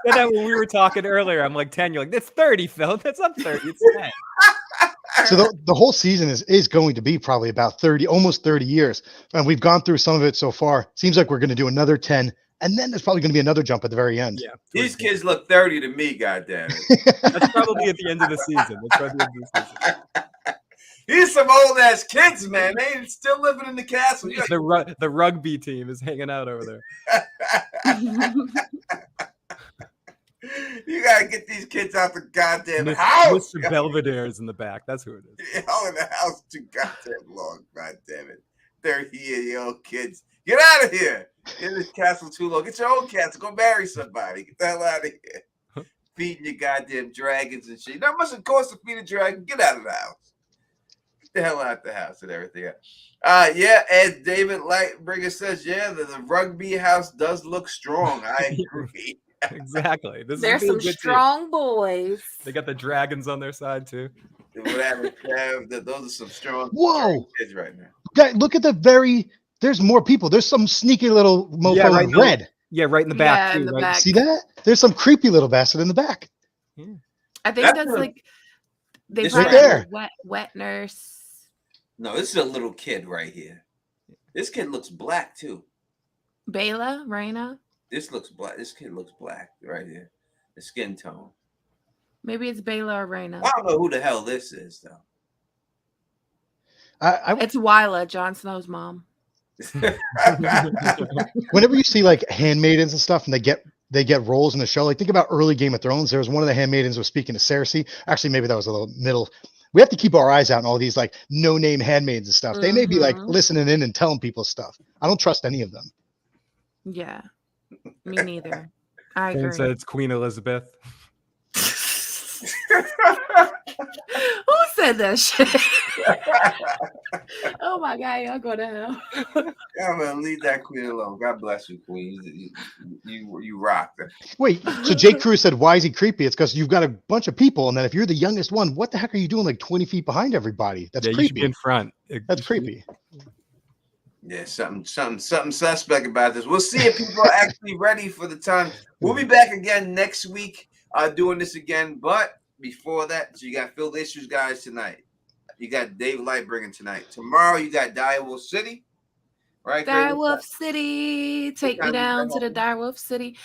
that when we were talking earlier. I'm like 10. You're like, that's 30, Phil. That's not 30. It's 10. So the whole season is going to be probably about 30, almost 30 years. And we've gone through some of it so far. Seems like we're going to do another 10. And then there's probably going to be another jump at the very end. Yeah. These kids look 30 to me, goddamn it. That's probably at the end of the season. That's probably at the end of the season. These some old ass kids, man. They still living in the castle. The rugby team is hanging out over there. You gotta get these kids out the goddamn house. Mr. Belvedere's in the back. That's who it is. Y'all in the house too goddamn long. God damn it. 30-year-old kids. Get out of here. In this castle too long. Get your own castle. Go marry somebody. Get the hell out of here. Feeding your goddamn dragons and shit. That must have cost to feed a dragon. Get out of the house. Get the hell out the house and everything else. Yeah, as David Lightbringer says, yeah, the rugby house does look strong. I agree. Exactly. There's some strong boys. They got the dragons on their side too. Whatever. Those are some strong kids right now. Guy, look at there's more people. There's some sneaky little mofo right in red. Yeah, right in the back. Yeah, in the back. See that? There's some creepy little bastard in the back. I think that's like they It's probably right have a wet nurse. No, this is a little kid right here. This kid looks black too. Bela, Raina. This looks black. This kid looks black right here. The skin tone. Maybe it's Bela or Raina. I don't know who the hell this is though. It's Wyla, Jon Snow's mom. Whenever you see like handmaidens and stuff, and they get roles in the show, like think about early Game of Thrones. There was one of the handmaidens was speaking to Cersei. Actually, maybe that was a little middle. We have to keep our eyes out on all these like no-name handmaids and stuff. They may be like listening in and telling people stuff. I don't trust any of them. Yeah, me neither. I And agree. said it's Queen Elizabeth. Who said that shit? Oh my god, y'all go to hell. Yeah, man, leave that queen alone. God bless you, queen. You rock. Wait, so Jake Cruz said, why is he creepy? It's because you've got a bunch of people, and then if you're the youngest one, what the heck are you doing like 20 feet behind everybody? That's Yeah, you should creepy. be in front. That's creepy. Yeah, something suspect about this. We'll see if people are actually ready for the time. We'll be back again next week, doing this again. But before that, so you got Field Issues guys tonight. You got Dave Lightbringer tonight. Tomorrow you got Direwolf City. Right? Direwolf City. Take me time down you to the go? Direwolf City.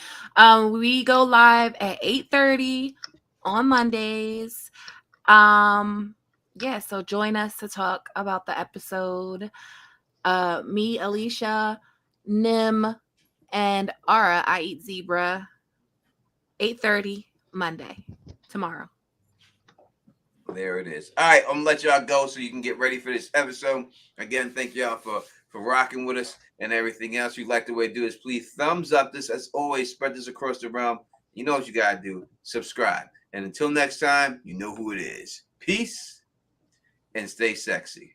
We go live at 8:30 on Mondays. Yeah, so join us to talk about the episode. Me, Alicia, Nim, and Ara, I Eat Zebra. 8:30 Monday. Tomorrow. There it is. All right, I'm gonna let y'all go so you can get ready for this episode. Again, thank y'all for rocking with us and everything else. If you like the way to do this, please thumbs up this. As always, spread this across the realm. You know what you gotta do. Subscribe. And until next time, you know who it is. Peace and stay sexy.